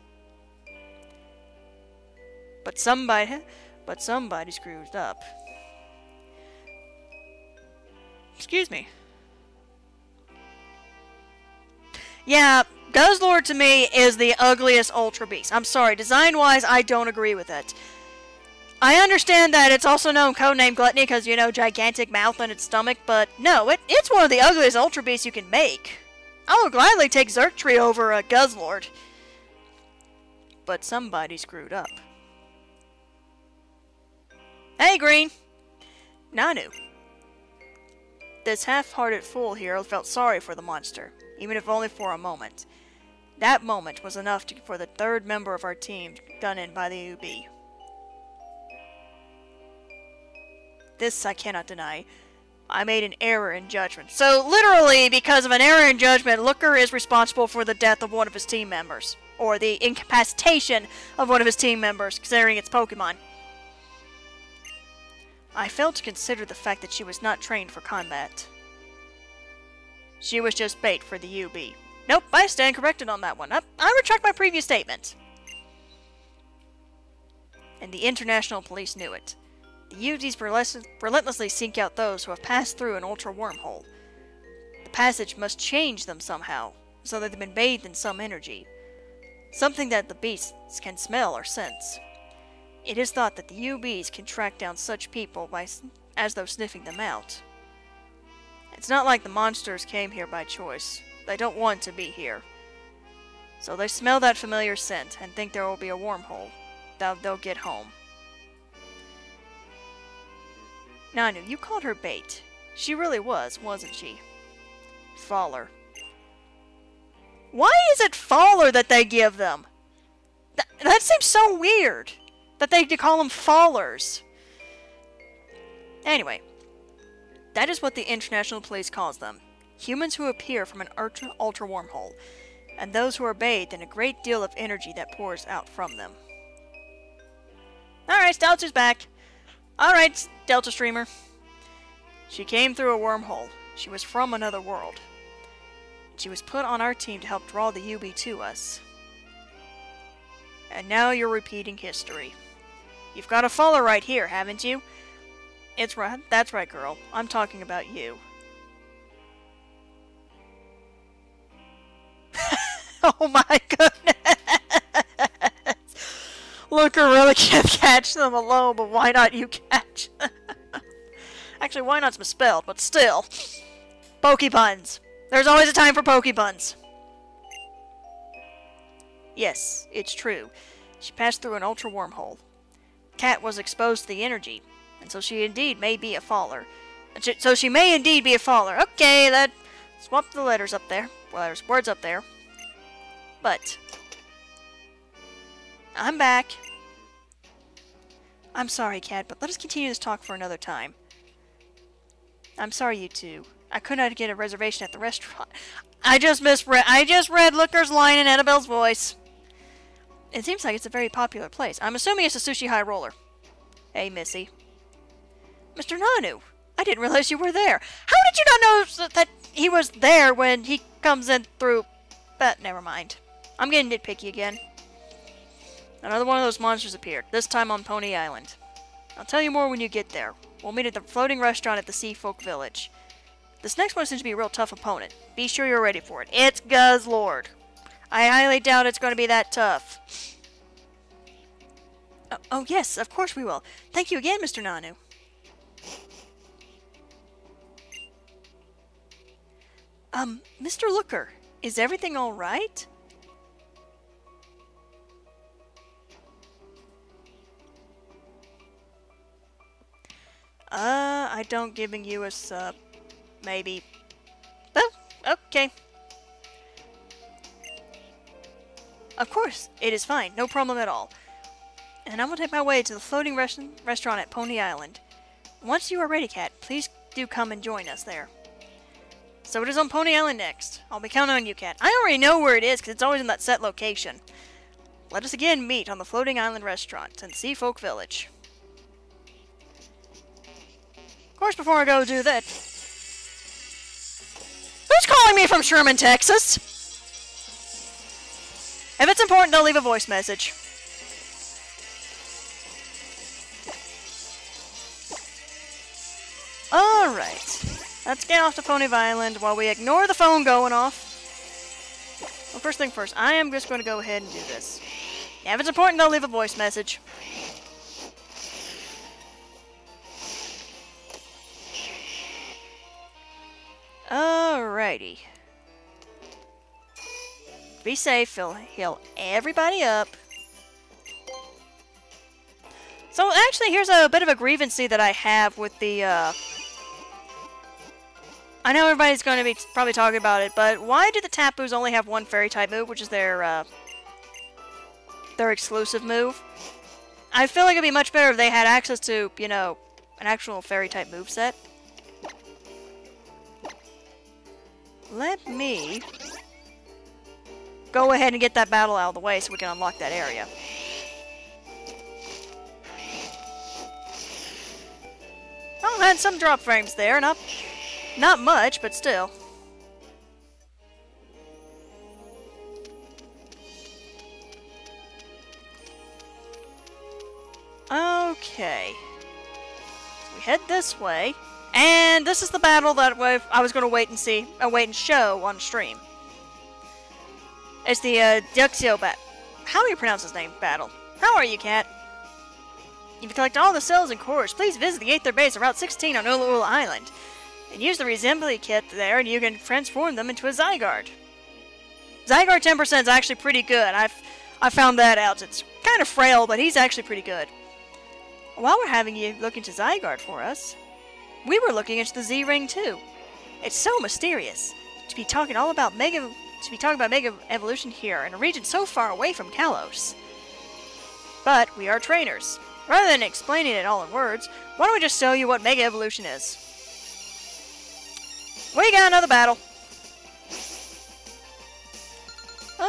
Speaker 1: But somebody screwed up. Excuse me. Yeah, Guzzlord to me is the ugliest Ultra Beast. I'm sorry, design-wise, I don't agree with it. I understand that it's also known codename Gluttony because, you know, gigantic mouth on its stomach, but no, it's one of the ugliest Ultra Beasts you can make. I will gladly take Xurkitree over a Guzzlord. But somebody screwed up. Hey, Green! Nanu. This half-hearted fool here felt sorry for the monster, even if only for a moment. That moment was enough for the third member of our team done in by the UB. This I cannot deny. I made an error in judgment. So, literally, because of an error in judgment, Looker is responsible for the death of one of his team members. Or the incapacitation of one of his team members, considering it's Pokemon. I failed to consider the fact that she was not trained for combat. She was just bait for the UB. Nope, I stand corrected on that one. I retract my previous statement. And the international police knew it. The UBs relentlessly seek out those who have passed through an ultra wormhole. The passage must change them somehow, so that they've been bathed in some energy. Something that the beasts can smell or sense. It is thought that the UBs can track down such people as though sniffing them out. It's not like the monsters came here by choice. They don't want to be here. So they smell that familiar scent and think there will be a wormhole. They'll get home. Nanu, you called her bait. She really was, wasn't she? Faller. Why is it Faller that they give them? That seems so weird. That they call them Fallers. Anyway. That is what the international police calls them. Humans who appear from an ultra wormhole. And those who are bathed in a great deal of energy that pours out from them. Alright, Stout's back. Alright, Delta Streamer. She came through a wormhole. She was from another world. She was put on our team to help draw the UB to us. And now you're repeating history. You've got a follower right here, haven't you? It's right. That's right, girl. I'm talking about you. Oh my goodness! Looker really can't catch them alone, but why not you catch? Actually, why not's misspelled, but still. Pokebuns. There's always a time for Pokebuns. Yes, it's true. She passed through an ultra wormhole. Kat was exposed to the energy, and so she indeed may be a faller. So she may indeed be a faller. Okay, that swap the letters up there. Well, there's words up there. But I'm back. I'm sorry, Kat, but let us continue this talk for another time. I'm sorry, you two. I could not get a reservation at the restaurant. I just read Looker's line in Annabelle's voice. It seems like it's a very popular place. I'm assuming it's a sushi high roller. Hey, Missy. Mr. Nanu, I didn't realize you were there. How did you not know that he was there when he comes in through... But never mind. I'm getting nitpicky again. Another one of those monsters appeared, this time on Pony Island. I'll tell you more when you get there. We'll meet at the floating restaurant at the Sea Folk Village. This next one seems to be a real tough opponent. Be sure you're ready for it. It's Guzzlord. I highly doubt it's going to be that tough. Oh, Oh yes, of course we will. Thank you again, Mr. Nanu. Mr. Looker, is everything alright? I don't giving you a sub. Maybe. Oh, okay. Of course, it is fine. No problem at all. And I will take my way to the floating restaurant at Pony Island. Once you are ready, Kat, please do come and join us there. So it is on Pony Island next. I'll be counting on you, Kat. I already know where it is because it's always in that set location. Let us again meet on the floating island restaurant in Sea Folk Village. Of course, before I go do that... Who's calling me from Sherman, Texas? If it's important, I'll leave a voice message. Alright. Let's get off to Pony Island while we ignore the phone going off. Well, first thing first, I am just going to go ahead and do this. Yeah, if it's important, I'll leave a voice message. Alrighty. Be safe, heal everybody up. So actually, here's a bit of a grievancy that I have with the, I know everybody's going to be probably talking about it, but why do the Tapus only have one fairy-type move, which is their exclusive move? I feel like it'd be much better if they had access to, you know, an actual fairy-type moveset. Let me go ahead and get that battle out of the way so we can unlock that area. Oh, had some drop frames there. Not much, but still. Okay. So we head this way. And this is the battle that I was going to wait and show on stream. It's the Duxio how do you pronounce his name? Battle. How are you, Kat? If you collect all the cells in course, please visit the Aether Base of Route 16 on Ula Ula Island. And use the Resembly kit there, and you can transform them into a Zygarde. Zygarde 10% is actually pretty good. I found that out. It's kind of frail, but he's actually pretty good. While we're having you look into Zygarde for us, we were looking into the Z-Ring too. It's so mysterious to be talking about Mega Evolution here in a region so far away from Kalos. But we are trainers. Rather than explaining it all in words, why don't we just show you what Mega Evolution is? We got another battle.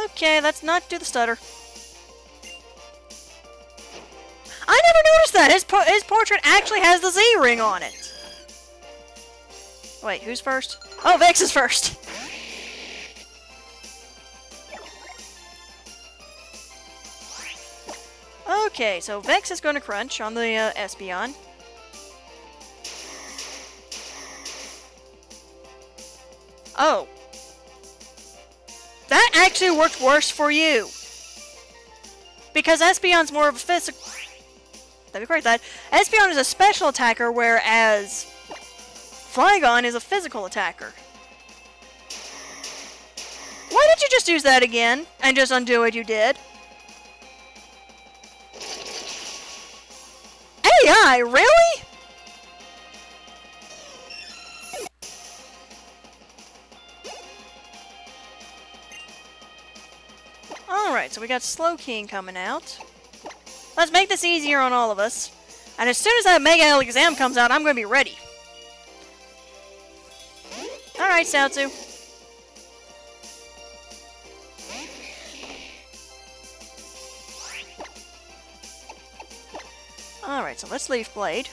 Speaker 1: Okay, let's not do the stutter. I never noticed that! His portrait actually has the Z-Ring on it! Wait, who's first? Oh, Vex is first! Okay, so Vex is going to crunch on the Espeon. Oh. That actually worked worse for you. Because Espeon's more of a physical... Let me correct that. Espeon is a special attacker, whereas Flygon is a physical attacker. Why did you just use that again and just undo what you did? AI, really? Alright, so we got Slowking coming out. Let's make this easier on all of us. And as soon as that Mega exam comes out, I'm going to be ready. Alright, Saotsu. Alright, so let's Leaf Blade.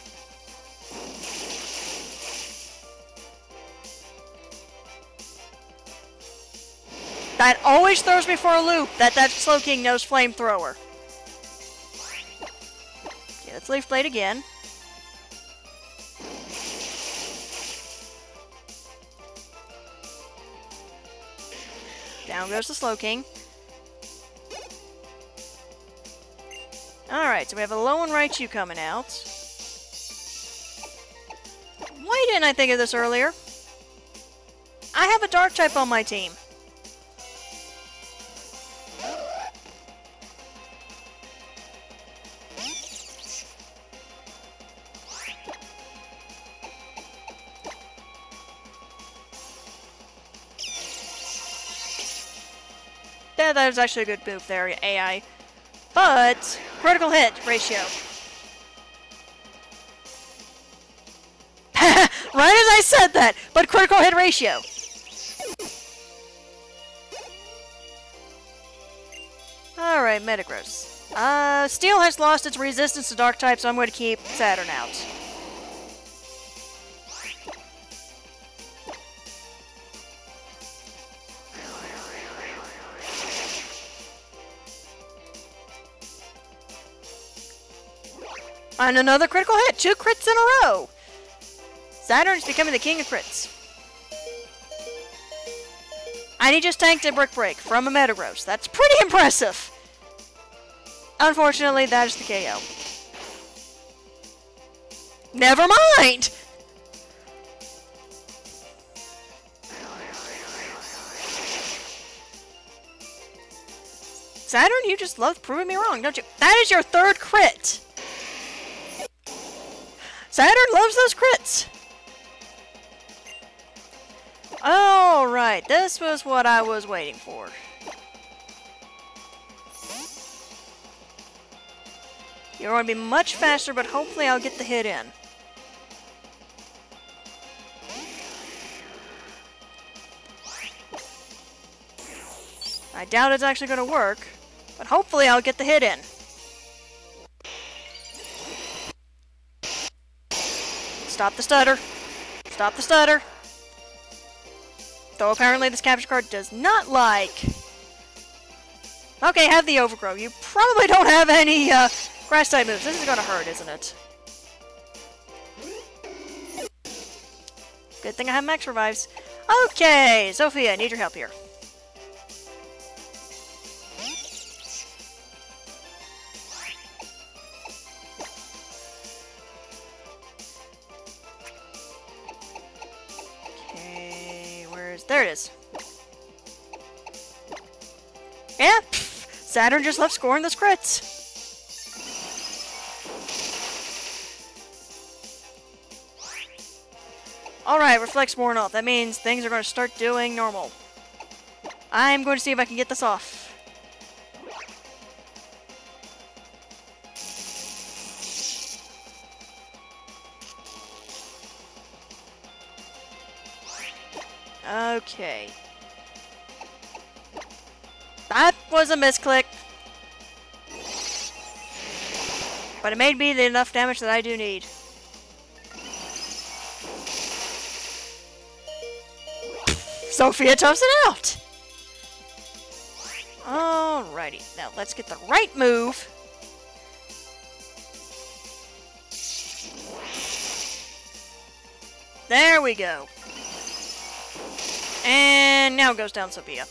Speaker 1: That always throws me for a loop, that Slowking knows Flamethrower. Okay, let's Leaf Blade again. Down goes the Slowking. Alright, so we have a low and Raichu coming out. Why didn't I think of this earlier? I have a Dark type on my team. Yeah, that was actually a good move there, AI. But, critical hit ratio. Right as I said that, but critical hit ratio. Alright, Metagross. Steel has lost its resistance to Dark type, so I'm going to keep Saturn out. And another critical hit! 2 crits in a row! Saturn is becoming the king of crits. And he just tanked a Brick Break from a Metagross. That's pretty impressive! Unfortunately, that is the KO. Never mind! Saturn, you just love proving me wrong, don't you? That is your 3rd crit! Saturn loves those crits! Alright, this was what I was waiting for. You're going to be much faster, but hopefully I'll get the hit in. I doubt it's actually going to work, but hopefully I'll get the hit in. Stop the stutter. Stop the stutter. Though apparently this capture card does not like... Okay, have the Overgrow. You probably don't have any grass type moves. This is gonna hurt, isn't it? Good thing I have max revives. Okay, Sophia, I need your help here. There it is. Yeah, Saturn just loves scoring those crits. Alright, Reflect's worn off. That means things are going to start doing normal. I'm going to see if I can get this off. Okay. That was a misclick. But it made me the enough damage that I do need. Sophia toughs it out! Alrighty, now let's get the right move. There we go. And now it goes down Sophia.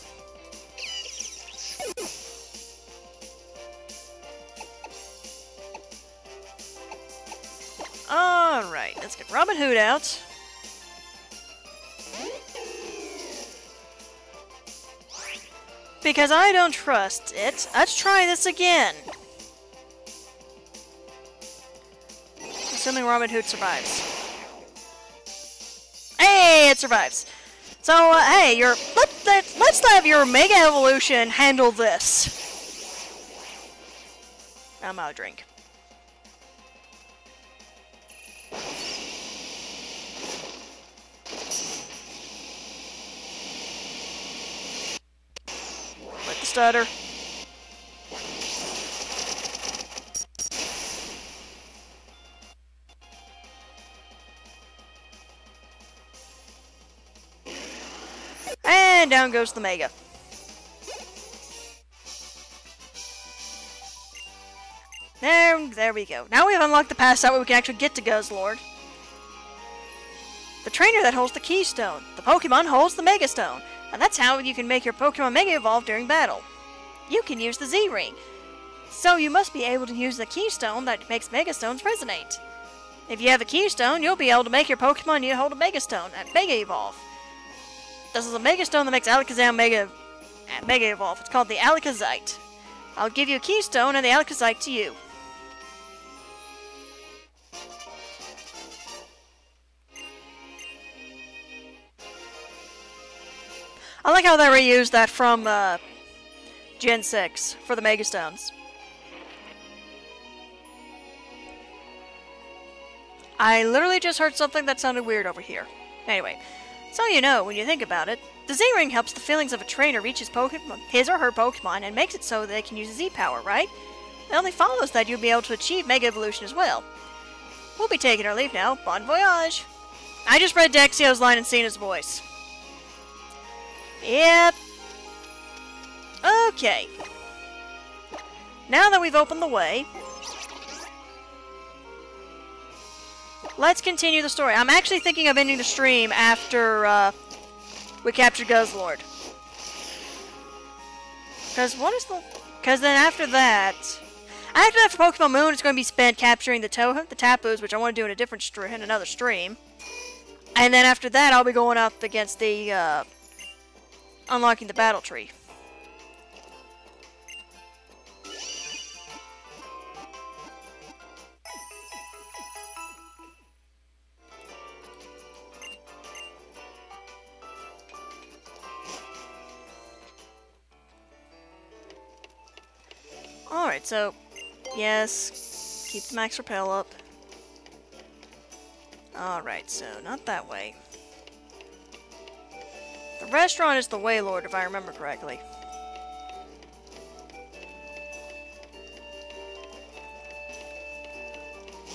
Speaker 1: Alright, let's get Robin Hood out. Because I don't trust it, let's try this again. Assuming Robin Hood survives. Hey, it survives. So, hey, let's have your Mega Evolution handle this. I'm out of drink. Let the stutter. And down goes the Mega. There we go. Now we've unlocked the pass that way we can actually get to Guzzlord. The trainer that holds the Keystone. The Pokemon holds the Mega Stone. And that's how you can make your Pokemon Mega Evolve during battle. You can use the Z-Ring. So you must be able to use the keystone that makes Megastones resonate. If you have a keystone, you'll be able to make your Pokemon you hold a Megastone and Mega Evolve. This is a Megastone that makes Alakazam Mega Evolve. It's called the Alakazite. I'll give you a keystone and the Alakazite to you. I like how they reused that from Gen 6 for the Megastones. I literally just heard something that sounded weird over here. Anyway, so you know, when you think about it, the Z-Ring helps the feelings of a trainer reach his or her Pokemon and makes it so they can use Z-Power, right? It only follows that you'll be able to achieve Mega Evolution as well. We'll be taking our leave now. Bon voyage! I just read Dexio's line in Cena's voice. Yep. Okay. Now that we've opened the way, let's continue the story. I'm actually thinking of ending the stream after we capture Guzzlord. Because then after that for Pokemon Moon, it's going to be spent capturing the Tapus, which I want to do in a different in another stream. And then after that, I'll be going up against the unlocking the Battle Tree. Alright, so, yes, keep the max repel up. Alright, so, not that way. The restaurant is the Waylord, if I remember correctly.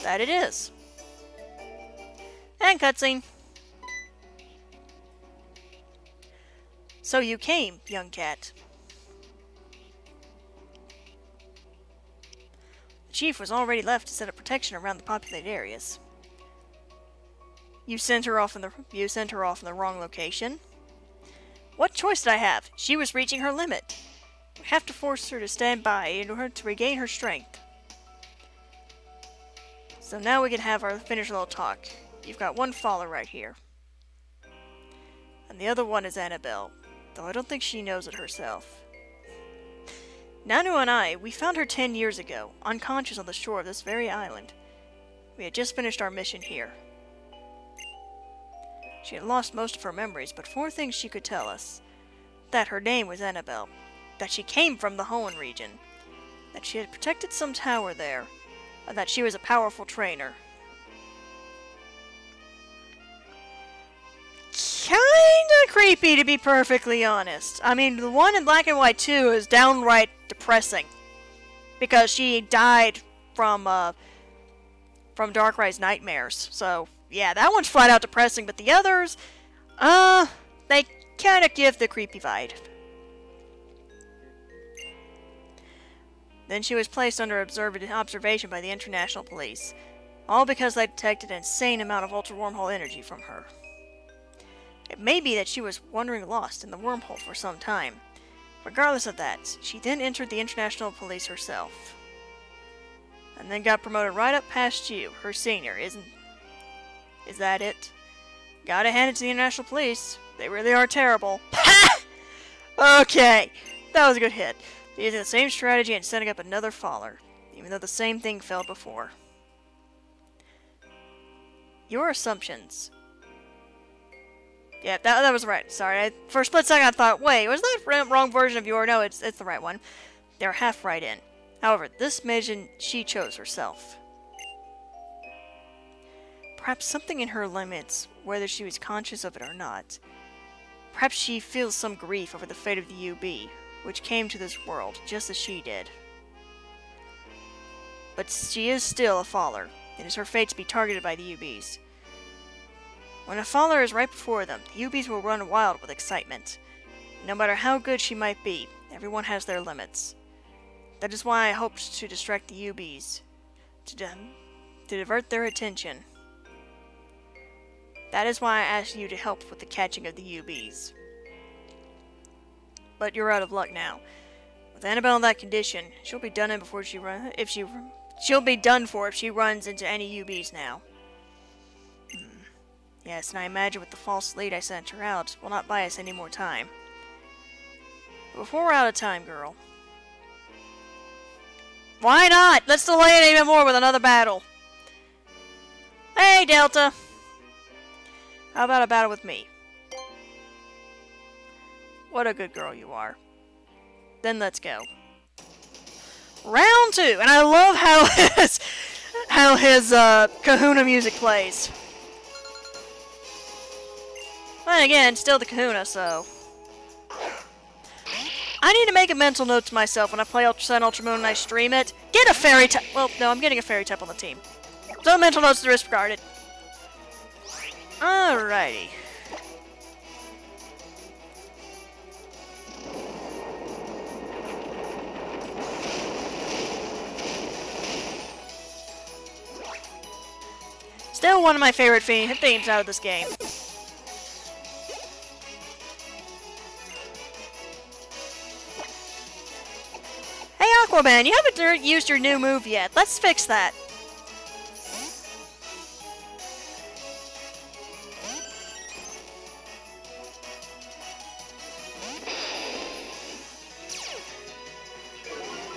Speaker 1: That it is. And cutscene. So you came, young cat. The chief was already left to set up protection around the populated areas. You sent her off in the wrong location. What choice did I have? She was reaching her limit. We have to force her to stand by in order to regain her strength. So now we can have our finish little talk. You've got one follower right here. And the other one is Annabelle, though I don't think she knows it herself. Nanu and I, we found her 10 years ago, unconscious on the shore of this very island. We had just finished our mission here. She had lost most of her memories, but 4 things she could tell us. That her name was Annabelle, that she came from the Hoenn region, that she had protected some tower there, and that she was a powerful trainer. Kinda creepy, to be perfectly honest. I mean, the one in Black and White 2 is downright depressing, because she died from Darkrai's nightmares, so yeah, that one's flat out depressing, but the others, they kinda give the creepy vibe. Then she was placed under observation by the International Police, all because they detected an insane amount of ultra wormhole energy from her. It may be that she was wandering lost in the wormhole for some time. Regardless of that, she then entered the International Police herself. And then got promoted right up past you, her senior, Is that it? Gotta hand it to the International Police. They really are terrible. Okay, that was a good hit. Using the same strategy and setting up another faller, even though the same thing failed before. Your assumptions. Yeah, that was right. Sorry, for a split second I thought, wait, was that the wrong version of your? No, it's the right one. They're half right in. However, this mission she chose herself. Perhaps something in her limits, whether she was conscious of it or not. Perhaps she feels some grief over the fate of the UB, which came to this world just as she did. But she is still a faller. It is her fate to be targeted by the UBs. When a faller is right before them, the UBs will run wild with excitement. No matter how good she might be, everyone has their limits. That is why I hoped to distract the UBs, to divert their attention. That is why I asked you to help with the catching of the UBs. But you're out of luck now. With Annabelle in that condition, she'll be done in before she run. She'll be done for if she runs into any UBs now. Yes, and I imagine with the false lead I sent her out, will not buy us any more time. But before we're out of time, girl. Why not? Let's delay it even more with another battle. Hey, Delta. How about a battle with me? What a good girl you are. Then let's go. Round 2, and I love how his Kahuna music plays. But again, still the Kahuna, so I need to make a mental note to myself when I play Ultra Sun, Ultra Moon, and I stream it. Get a fairy type. Well, no, I'm getting a fairy type on the team. So mental notes disregarded. Alrighty. Still one of my favorite themes out of this game. Hey Aquaman, you haven't used your new move yet. Let's fix that.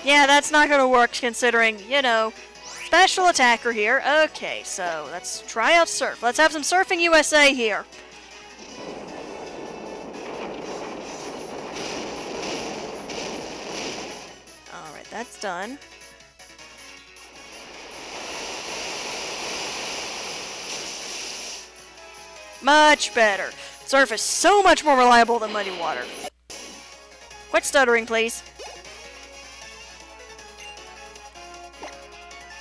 Speaker 1: Yeah, that's not gonna work considering, you know, special attacker here. Okay, so let's try out surf. Let's have some Surfing USA here. Alright, that's done. Much better. Surf is so much more reliable than Muddy Water. Quit stuttering, please.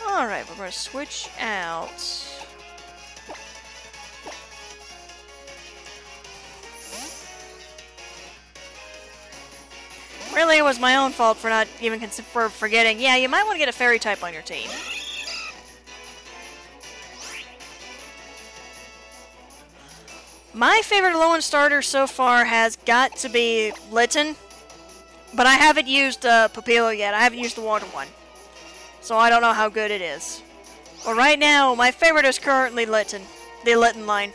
Speaker 1: Alright, we're going to switch out. Really, it was my own fault for not even for forgetting. Yeah, you might want to get a fairy type on your team. My favorite low-end starter so far has got to be Litten, but I haven't used Pupilo yet. I haven't used the water one. So I don't know how good it is. But right now, my favorite is currently Litten. The Litten line.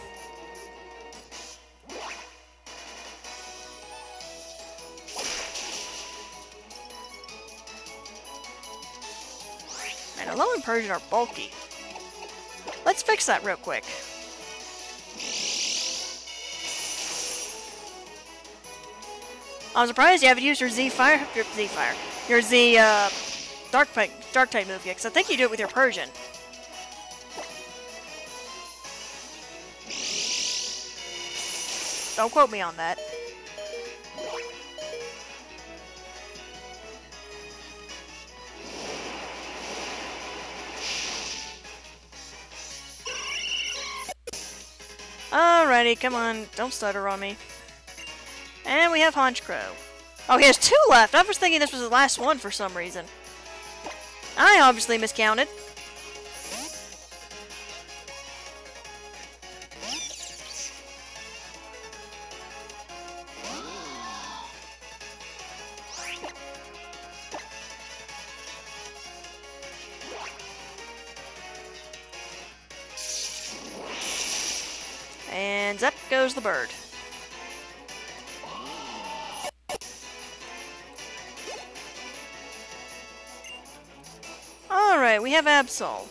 Speaker 1: And Alolan and Persian are bulky. Let's fix that real quick. I'm surprised you haven't used your your Z Dark type move yet, because I think you do it with your Persian. Don't quote me on that. Alrighty, come on, don't stutter on me. And we have Honchkrow. Oh, he has 2 left! I was thinking this was the last one for some reason. I obviously miscounted. And up goes the bird. Alright, we have Absol.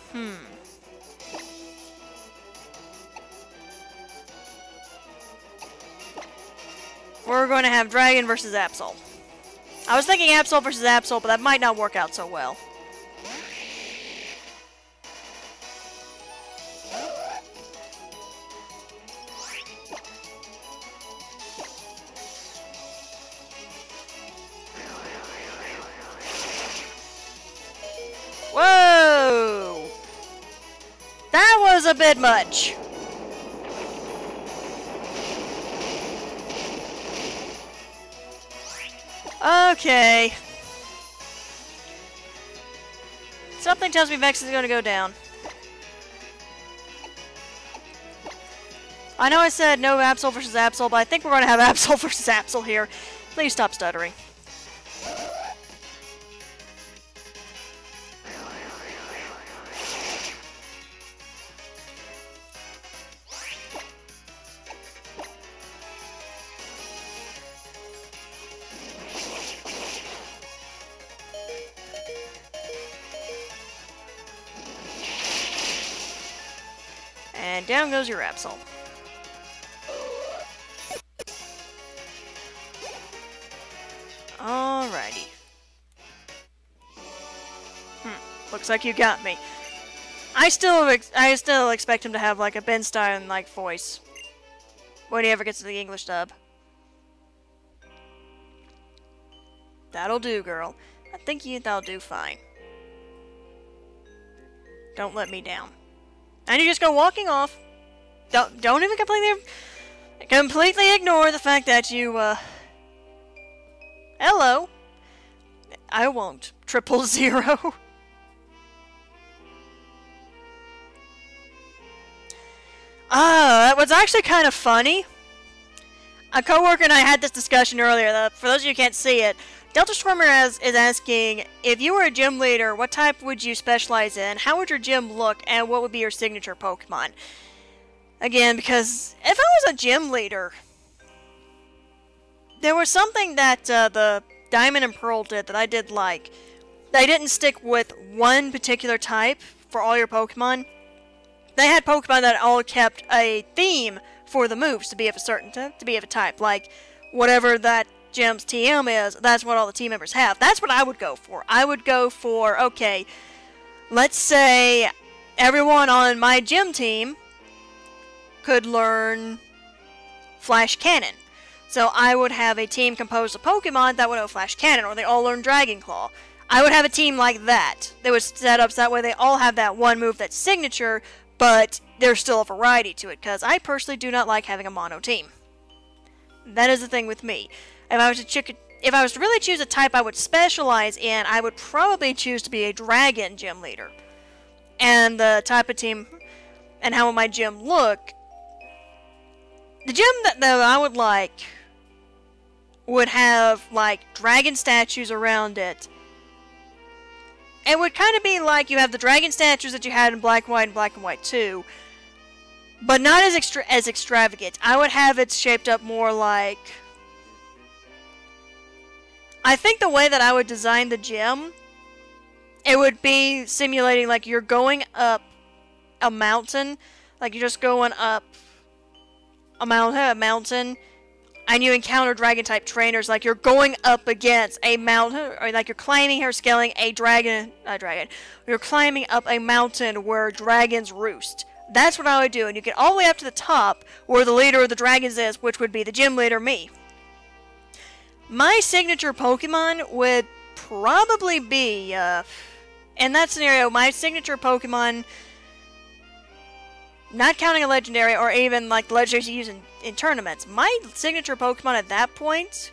Speaker 1: We're going to have Dragon versus Absol. I was thinking Absol versus Absol, but that might not work out so well. Whoa! That was a bit much. Okay. Something tells me Vex is going to go down. I know I said no Absol versus Absol, but I think we're going to have Absol versus Absol here. Please stop stuttering. And down goes your Absol. Alrighty. Looks like you got me. I still expect him to have like a Ben Stein like voice when he ever gets to the English dub. That'll do, girl. I think that'll do fine. Don't let me down. And you just go walking off. Don't even completely ignore the fact that you hello. I won't. 000. That was actually kind of funny. A coworker and I had this discussion earlier. For those of you who can't see it, Delta Stormer is asking, if you were a gym leader, what type would you specialize in? How would your gym look? And what would be your signature Pokemon? Again, because if I was a gym leader, there was something that the Diamond and Pearl did that I did like. They didn't stick with one particular type for all your Pokemon. They had Pokemon that all kept a theme for the moves to be of a certain type. Like, whatever that gym's TM is, that's what all the team members have. That's what I would go for. I would go for, okay, let's say everyone on my gym team could learn Flash Cannon. So I would have a team composed of Pokemon that would know Flash Cannon, or they all learn Dragon Claw. I would have a team like that. They would set up so that way they all have that one move that's signature, but there's still a variety to it, because I personally do not like having a mono team. That is the thing with me. If I was to really choose a type I would specialize in, I would probably choose to be a Dragon gym leader. And the type of team and how would my gym look, the gym that I would like would have like dragon statues around it. It would kind of be like you have the dragon statues that you had in Black and White and Black and White 2, but not as extravagant. I would have it shaped up more like, I think the way that I would design the gym, it would be simulating like you're going up a mountain, like you're just going up a mountain, and you encounter dragon-type trainers, like you're going up against a mountain, or like you're climbing or scaling a you're climbing up a mountain where dragons roost. That's what I would do, and you get all the way up to the top, where the leader of the dragons is, which would be the gym leader, me. My signature Pokemon would probably be, in that scenario, my signature Pokemon, not counting a legendary, or even like the legendaries you use in tournaments, my signature Pokemon at that point,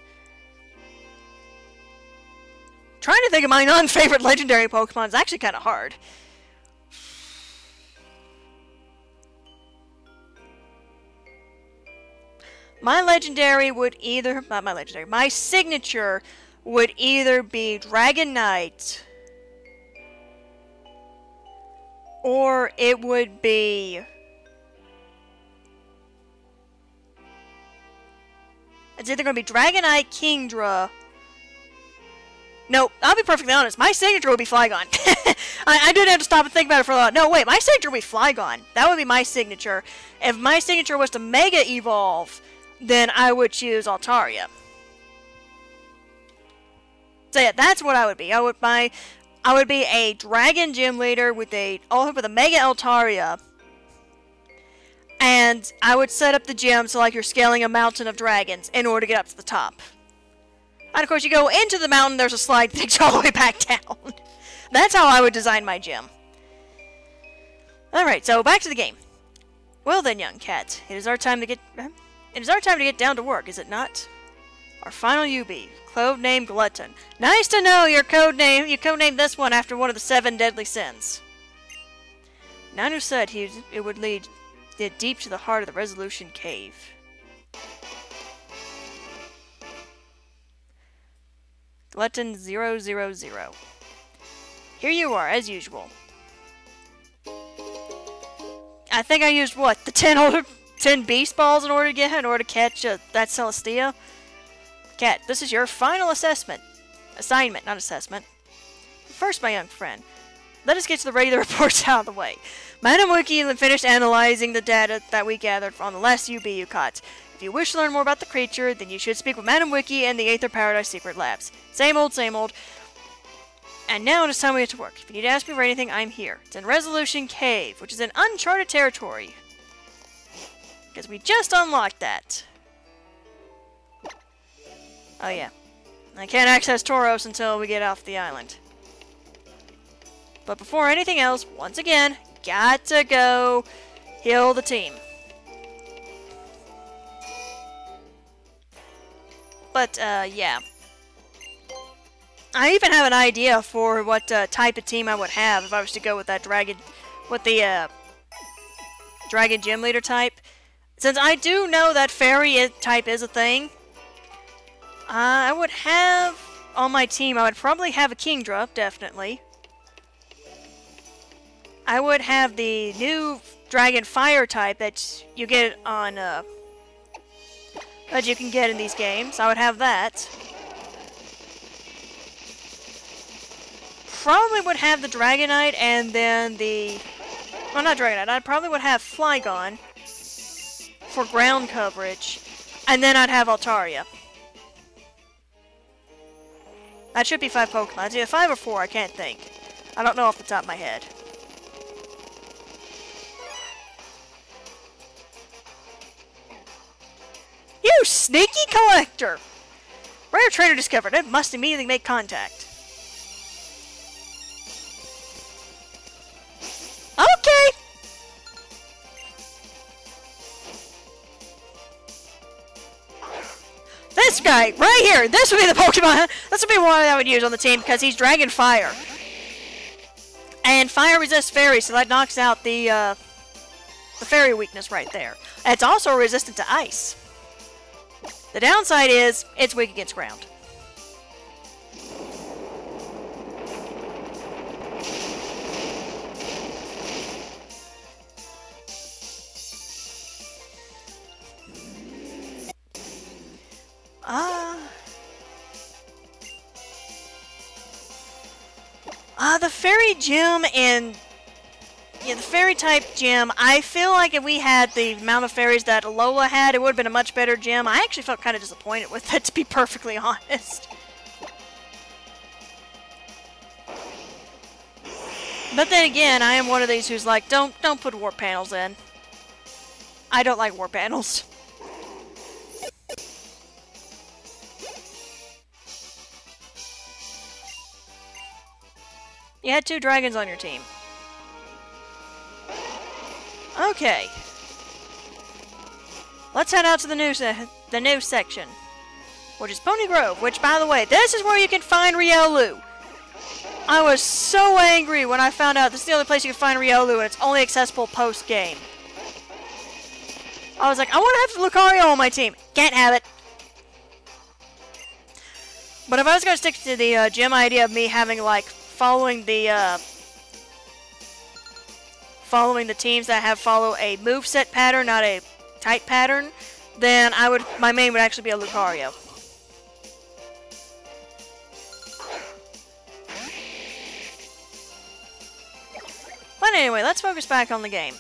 Speaker 1: trying to think of my non-favorite legendary Pokemon is actually kind of hard. My legendary would either, not my legendary, my signature would either be Dragonite, or it would be, it's either going to be Dragonite, Kingdra. No, I'll be perfectly honest. My signature would be Flygon. I didn't have to stop and think about it for a lot. No, wait, my signature would be Flygon. That would be my signature. If my signature was to Mega Evolve, then I would choose Altaria. So yeah, that's what I would be. I would be a Dragon Gym Leader with a Mega Altaria. And I would set up the gym so like you're scaling a mountain of dragons in order to get up to the top. And of course you go into the mountain, there's a slide that takes you all the way back down. That's how I would design my gym. Alright, so back to the game. Well then, young cat, it is our time to get down to work, is it not? Our final UB, codename Glutton. Nice to know you codenamed this one after one of the 7 deadly sins. Nanu said it would lead deep to the heart of the Resolution Cave. Glutton 000. Here you are, as usual. I think I used, what, the 10 beast balls in order to catch that Celestia? Kat, this is your final assignment, not assessment. First, my young friend, let us get to the regular reports out of the way. Madam Wiki finished analyzing the data that we gathered on the last UB caught. If you wish to learn more about the creature, then you should speak with Madam Wiki and the Aether Paradise Secret Labs. Same old, same old. And now it is time we get to work. If you need to ask me for anything, I'm here. It's in Resolution Cave, which is in uncharted territory. Because we just unlocked that. Oh yeah. I can't access Tauros until we get off the island. But before anything else, once again, got to go heal the team. But, yeah. I even have an idea for what type of team I would have if I was to go with that dragon, with the dragon gym leader type. Since I do know that fairy type is a thing, I would have on my team, I would probably have a Kingdra, definitely. I would have the new dragon fire type that you get on, that you can get in these games. I would have that. Probably would have the Dragonite and then the... Well, not Dragonite. I probably would have Flygon for ground coverage. And then I'd have Altaria. That should be 5 Pokemon. It's either 5 or 4, I can't think. I don't know off the top of my head. You sneaky collector! Rare trainer discovered. It must immediately make contact. Okay! This guy, right here! This would be the Pokemon! This would be one I would use on the team because he's Dragon Fire. And Fire resists Fairy, so that knocks out the Fairy weakness right there. And it's also resistant to Ice. The downside is, it's weak against ground. The Fairy Gym and... Yeah, the Fairy type gym, I feel like if we had the amount of fairies that Alola had, it would have been a much better gym. I actually felt kind of disappointed with it, to be perfectly honest. But then again, I am one of these who's like, don't put warp panels in. I don't like warp panels. You had 2 dragons on your team. Okay. Let's head out to the new section, which is Pony Grove, which, by the way, this is where you can find Riolu. I was so angry when I found out this is the only place you can find Riolu and it's only accessible post-game. I was like, I want to have Lucario on my team. Can't have it. But if I was going to stick to the gym idea of me having, like, following the teams that follow a moveset pattern, not a type pattern, then my main would actually be a Lucario. But anyway, let's focus back on the game.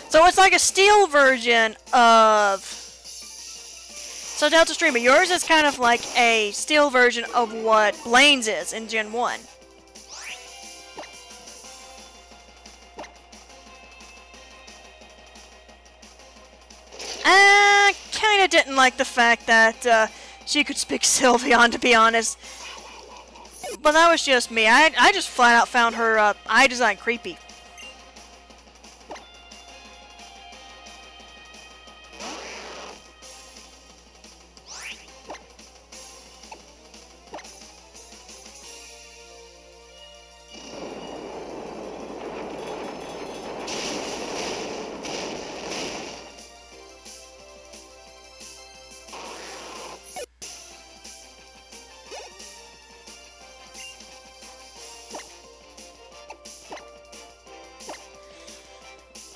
Speaker 1: So it's like a steel version of... So Delta Stream, but yours is kind of like a steel version of what Blaine's is in Gen 1. I kinda didn't like the fact that she could speak Sylveon, to be honest. But that was just me. I just flat out found her eye design creepy.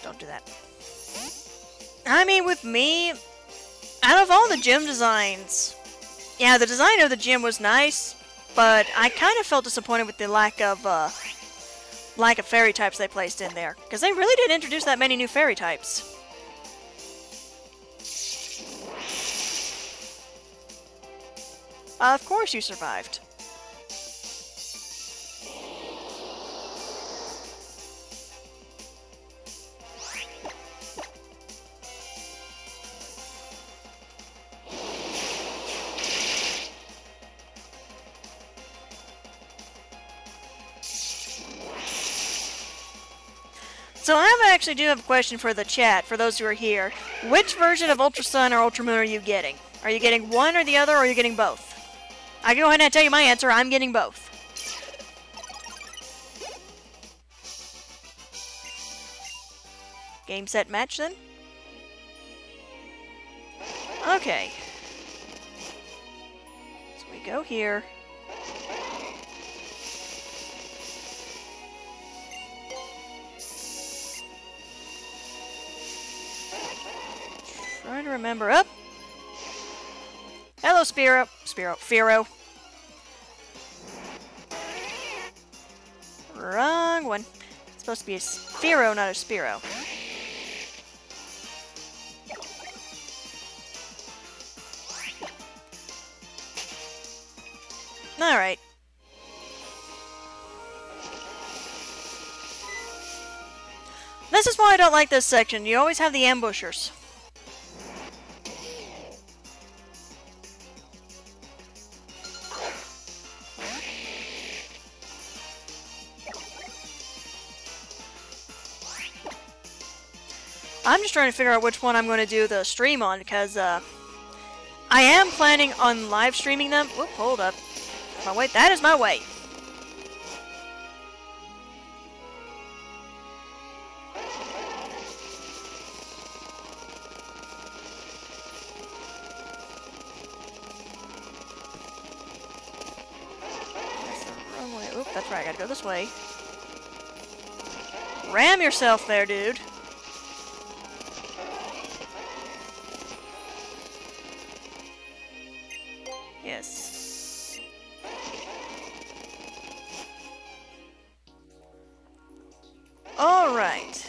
Speaker 1: Don't do that. I mean, with me, out of all the gym designs, yeah, the design of the gym was nice, but I kind of felt disappointed with the lack of fairy types they placed in there, because they really didn't introduce that many new fairy types. Of course you survived. So I actually do have a question for the chat, for those who are here. Which version of Ultra Sun or Ultra Moon are you getting? Are you getting one or the other, or are you getting both? I can go ahead and tell you my answer. I'm getting both. Game, set, match then? Okay. So we go here. Trying to remember. Up. Hello, Firo. Wrong one. It's supposed to be a Firo, not a Spiro. Alright. This is why I don't like this section. You always have the ambushers. I'm just trying to figure out which one I'm going to do the stream on, because I am planning on live streaming them. Whoop, hold up. My way. That is my way. That's the wrong way. Oop, that's right. I gotta go this way. Ram yourself there, dude. Yes. Alright.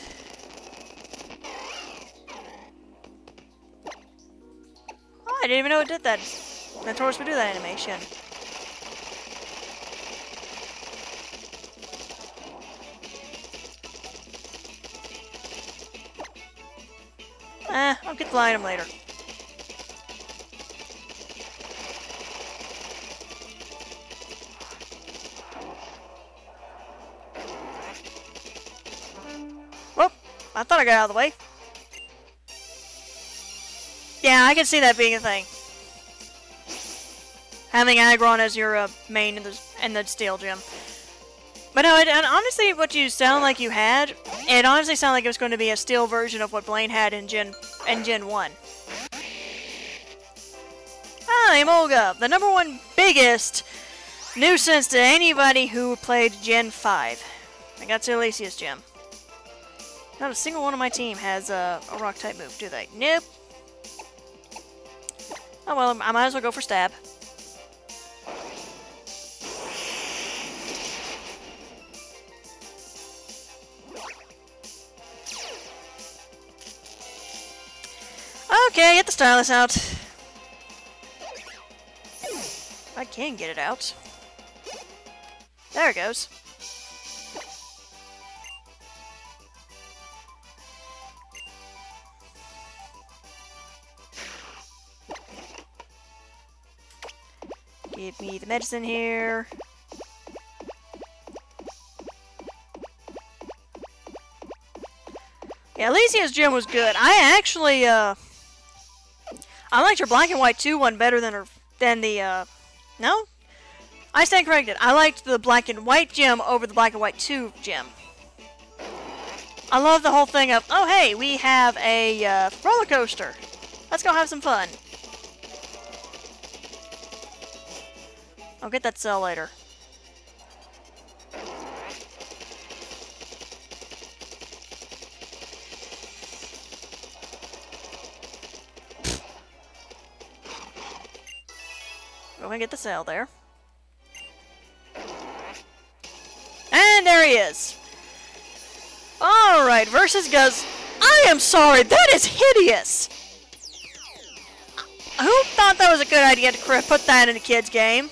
Speaker 1: Oh, I didn't even know it did that. The torch would do that animation. I'll get the item later. I thought I got out of the way. Yeah, I can see that being a thing. Having Aggron as your main in the steel gym. But no, and honestly, what you sound like you had, it honestly sounded like it was going to be a steel version of what Blaine had in Gen 1. I'm Olga, the #1 biggest nuisance to anybody who played Gen 5. I got to Alicia's gym. Not a single one of my team has a rock-type move, do they? Nope. Oh well, I might as well go for stab. Okay, get the stylus out. If I can get it out. There it goes. Give me the medicine here. Yeah, Alicia's gym was good. I actually, I liked her black and white 2 one better than the, no? I stand corrected. I liked the black and white gym over the black and white 2 gym. I love the whole thing of, oh hey, we have a, roller coaster. Let's go have some fun. I'll get that cell later. ahead and get the sail there. And there he is. Alright, versus Guz. I am sorry, that is hideous! Who thought that was a good idea to put that in a kid's game?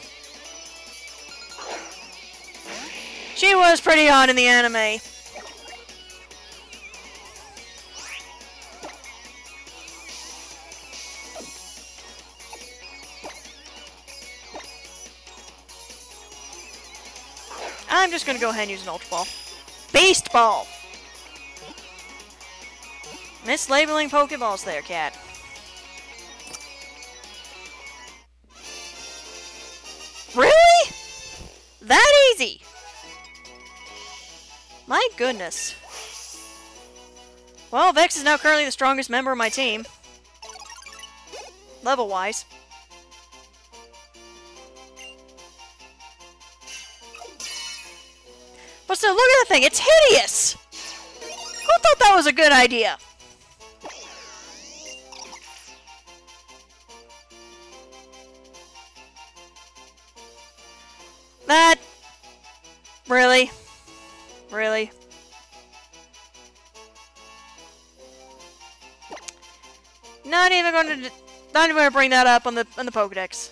Speaker 1: She was pretty hot in the anime. I'm just gonna go ahead and use an Ultra Ball. Beast Ball! Mislabeling Pokeballs there, Kat. Really? That easy? My goodness. Well, Vex is now currently the strongest member of my team. Level-wise. But still, look at the thing. It's hideous! Who thought that was a good idea? That... Really? Really? Not even going to bring that up on the Pokedex.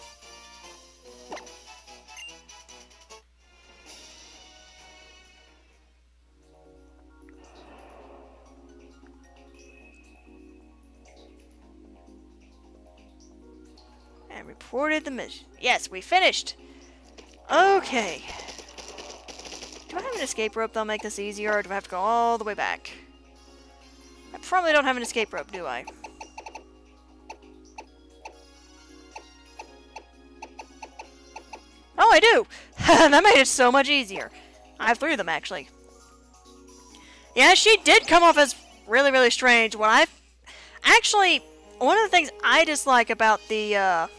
Speaker 1: And reported the mission. Yes, we finished. Okay. Do I have an escape rope that'll make this easier, or do I have to go all the way back? I probably don't have an escape rope, do I? Oh, I do! That made it so much easier. I have 3 of them, actually. Yeah, she did come off as really, really strange. Actually, one of the things I dislike about the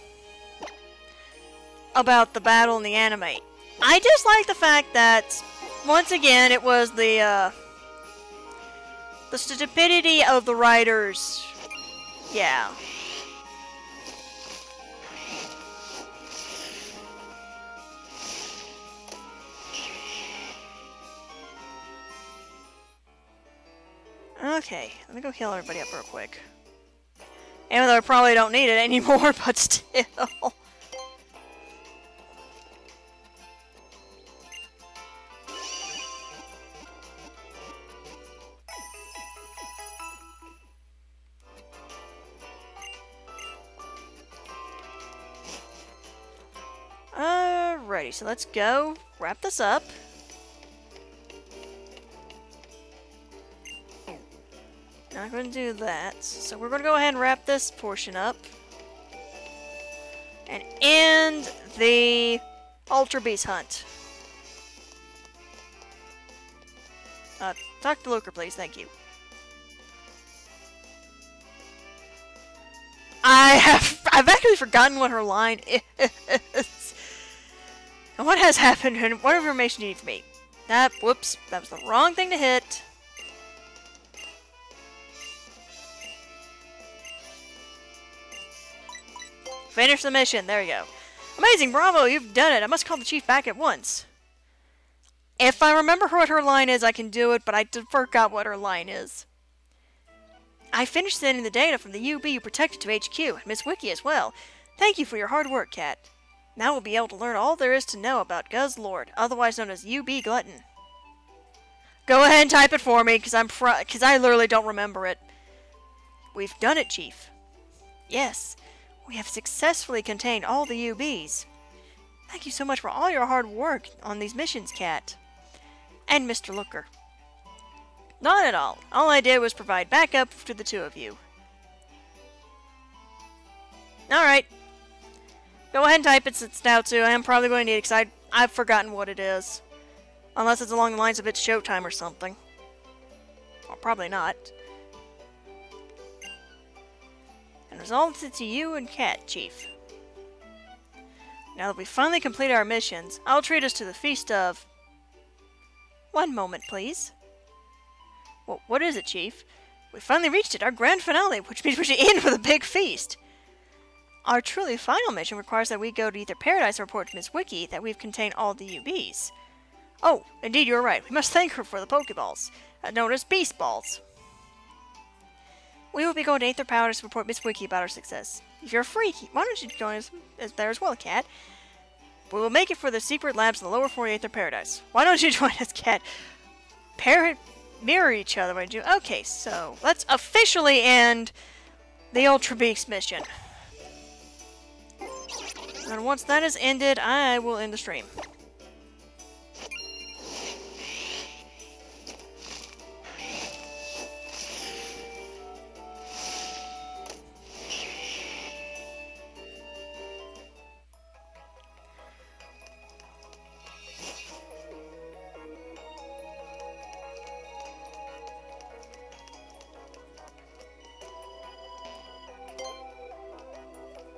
Speaker 1: battle in the anime, I dislike the fact that, once again, it was the stupidity of the writers. Yeah. Okay, let me go heal everybody up real quick. Even though I probably don't need it anymore, but still. Alrighty, so let's go wrap this up. Not going to do that. So we're going to go ahead and wrap this portion up. And end the Ultra Beast hunt. Talk to Luker, please. Thank you. I've actually forgotten what her line is. And what has happened, and what information do you need from me? Whoops, that was the wrong thing to hit. Finish the mission. There you go. Amazing, bravo, you've done it. I must call the chief back at once. If I remember what her line is, I can do it, but I forgot what her line is. I finished sending the data from the UB you protected to HQ, and Miss Wiki as well. Thank you for your hard work, Kat. Now we'll be able to learn all there is to know about Guz Lord, otherwise known as UB Glutton. Go ahead and type it for me, because I literally don't remember it. We've done it, Chief. Yes. We have successfully contained all the UBs. Thank you so much for all your hard work on these missions, Kat. And Mr. Looker. Not at all. All I did was provide backup to the 2 of you. Alright. Go ahead and type it since now too. I am probably going to need it because I've forgotten what it is. Unless it's along the lines of it's showtime or something. Or probably not. And results to you and Kat, Chief. Now that we finally completed our missions, I'll treat us to the feast of... One moment, please. Well, what is it, Chief? We finally reached it, our grand finale, which means we should end with a big feast. Our truly final mission requires that we go to Ether Paradise and report to Ms. Wiki that we've contained all the UBs. Oh, indeed you're right. We must thank her for the Pokeballs, known as Beast Balls. We will be going to Aether Paradise to report Ms. Wiki about our success. If you're free, why don't you join us there as well, Kat? We will make it for the secret labs in the lower 48 Aether Paradise. Why don't you join us, Kat? Mirror each other, would you? Okay, so let's officially end the Ultra Beast mission. And once that is ended, I will end the stream.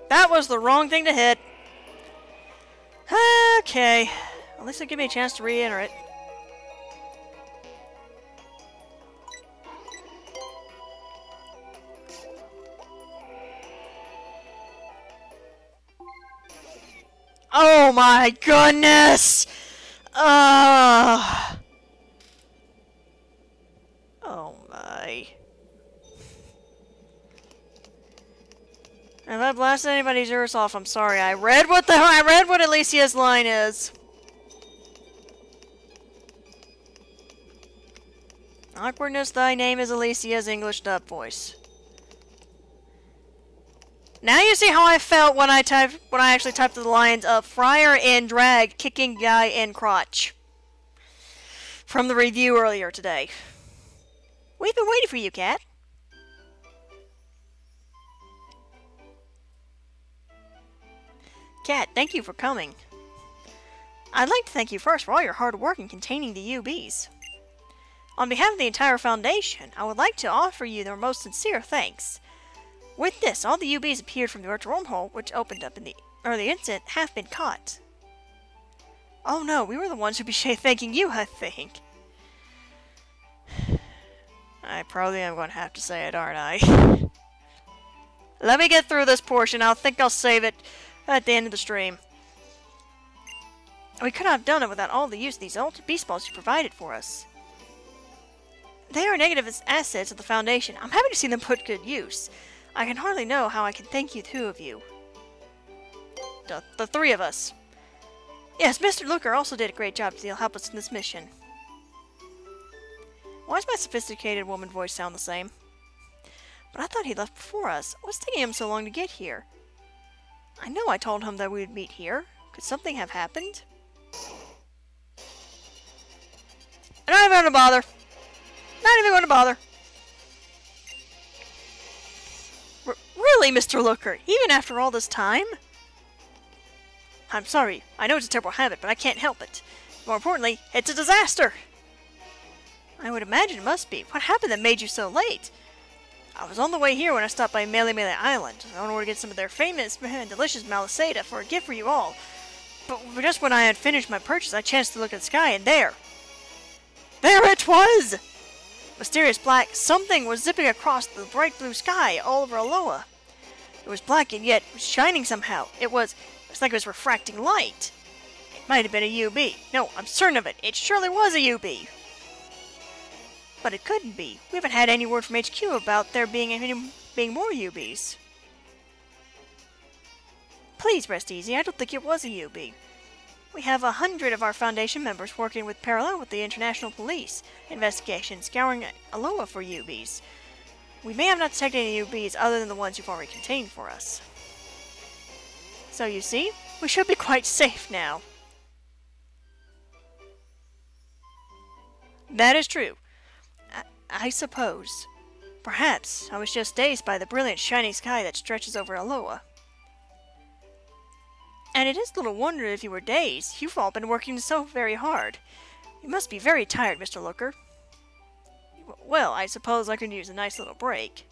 Speaker 1: That was the wrong thing to hit. Okay. At least it'll give me a chance to re-enter it. Oh my goodness! Oh my. If I blasted anybody's ears off, I'm sorry. I read what Alicia's line is. Awkwardness, thy name is Alicia's English dub voice. Now you see how I felt when I actually typed the lines of Friar in drag kicking guy in crotch. From the review earlier today. We've been waiting for you, Kat. Kat, thank you for coming. I'd like to thank you first for all your hard work in containing the UBs. On behalf of the entire Foundation, I would like to offer you their most sincere thanks. With this, all the UBs appeared from the virtual wormhole, which opened up in the early incident, have been caught. Oh no, we were the ones who be thanking you, I think. I probably am going to have to say it, aren't I? Let me get through this portion. I think I'll save it at the end of the stream. We could not have done it without all the use of these Ultra Beast Balls you provided for us. They are negative assets of the Foundation. I'm happy to see them put good use. I can hardly know how I can thank you two of you. The three of us. Yes, Mr. Looker also did a great job to help us in this mission. Why does my sophisticated woman voice sound the same? But I thought he left before us. What's taking him so long to get here? I know I told him that we would meet here. Could something have happened? I'm not even going to bother. Not even going to bother. Really, Mr. Looker? Even after all this time? I'm sorry. I know it's a terrible habit, but I can't help it. More importantly, it's a disaster. I would imagine it must be. What happened that made you so late? I was on the way here when I stopped by Mele Mele Island. I wanted to get some of their famous and delicious Malasada for a gift for you all. But just when I had finished my purchase, I chanced to look at the sky, and there it was! Mysterious black something was zipping across the bright blue sky all over Aloha. It was black and yet shining somehow. It was like it was refracting light. It might have been a UB. No, I'm certain of it. It surely was a UB. But it couldn't be. We haven't had any word from HQ about there being more UBs. Please rest easy. I don't think it was a UB. We have 100 of our Foundation members working with parallel with the International Police investigation, scouring Aloha for UBs. We may have not detected any UBs other than the ones you've already contained for us. So you see, we should be quite safe now. That is true. I suppose. Perhaps I was just dazed by the brilliant shining sky that stretches over Aloha. And it is little wonder if you were dazed. You've all been working so very hard. You must be very tired, Mr. Looker. Well, I suppose I can use a nice little break.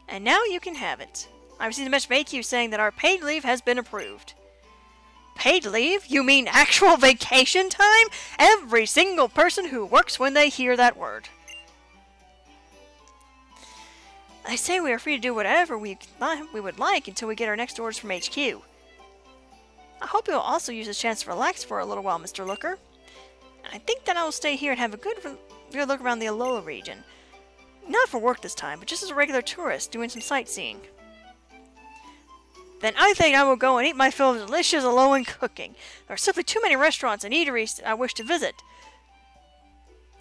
Speaker 1: And now you can have it. I received a message from AQ saying that our paid leave has been approved. Paid leave? You mean actual vacation time? Every single person who works when they hear that word. I say we are free to do whatever we would like until we get our next orders from HQ. I hope you'll also use this chance to relax for a little while, Mr. Looker. I think that I will stay here and have a good look around the Alola region. Not for work this time, but just as a regular tourist doing some sightseeing. Then I think I will go and eat my fill of delicious Alolan cooking. There are simply too many restaurants and eateries I wish to visit.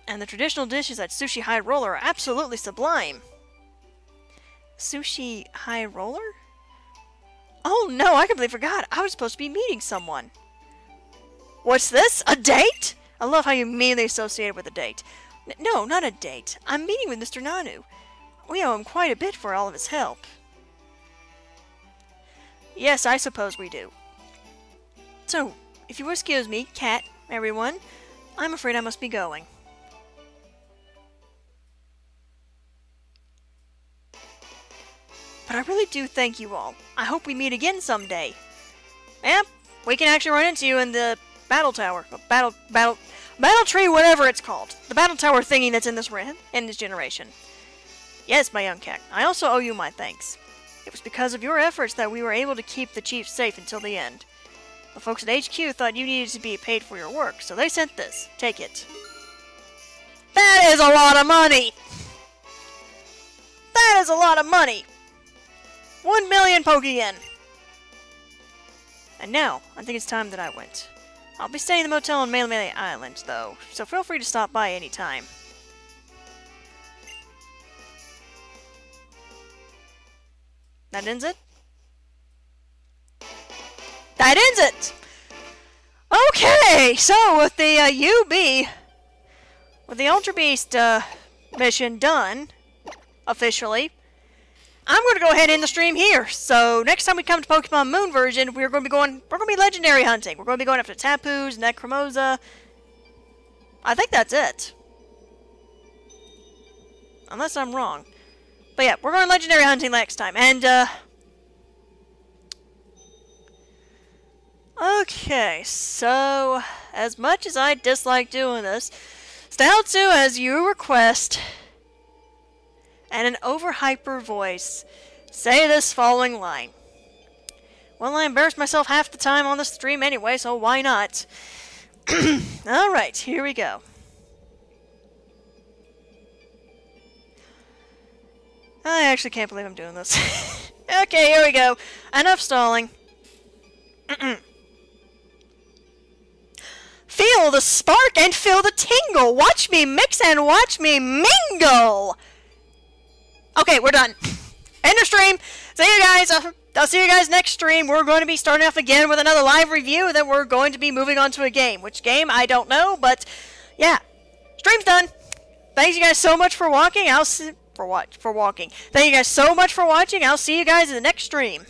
Speaker 1: And the traditional dishes at Sushi High Roller are absolutely sublime. Sushi High Roller? Oh no, I completely forgot. I was supposed to be meeting someone. What's this? A date? I love how you immediately associate it with a date. No, not a date. I'm meeting with Mr. Nanu. We owe him quite a bit for all of his help. Yes, I suppose we do. So, if you will excuse me, Kat, everyone, I'm afraid I must be going. But I really do thank you all. I hope we meet again someday. Yep, we can actually run into you in the battle tower. Battle tree, whatever it's called. The battle tower thingy that's in this generation. Yes, my young Kat, I also owe you my thanks. It was because of your efforts that we were able to keep the chief safe until the end. The folks at HQ thought you needed to be paid for your work, so they sent this. Take it. That is a lot of money! That is a lot of money! 1 million Pokeyen! And now, I think it's time that I went. I'll be staying in the motel on Melemele Island, though, so feel free to stop by any time. That ends it? That ends it! Okay, so with the with the Ultra Beast mission done, officially, I'm going to go ahead and end the stream here. So next time we come to Pokemon Moon version, we're going to be legendary hunting. We're going to be going after Tapus, Necromoza. I think that's it. Unless I'm wrong. But yeah, we're going legendary hunting next time. And, okay, so, as much as I dislike doing this, Stoutsu, as you request, and an over-hyper voice, say this following line. Well, I embarrass myself half the time on the stream anyway, so why not? Alright, here we go. I actually can't believe I'm doing this. Okay, here we go. Enough stalling. Feel the spark and feel the tingle. Watch me mix and watch me mingle. Okay, we're done. End of stream. See you guys. I'll see you guys next stream. We're going to be starting off again with another live review. Then we're going to be moving on to a game. Which game? I don't know. But, yeah. Stream's done. Thanks you guys so much for watching. Thank you guys so much for watching. I'll see you guys in the next stream.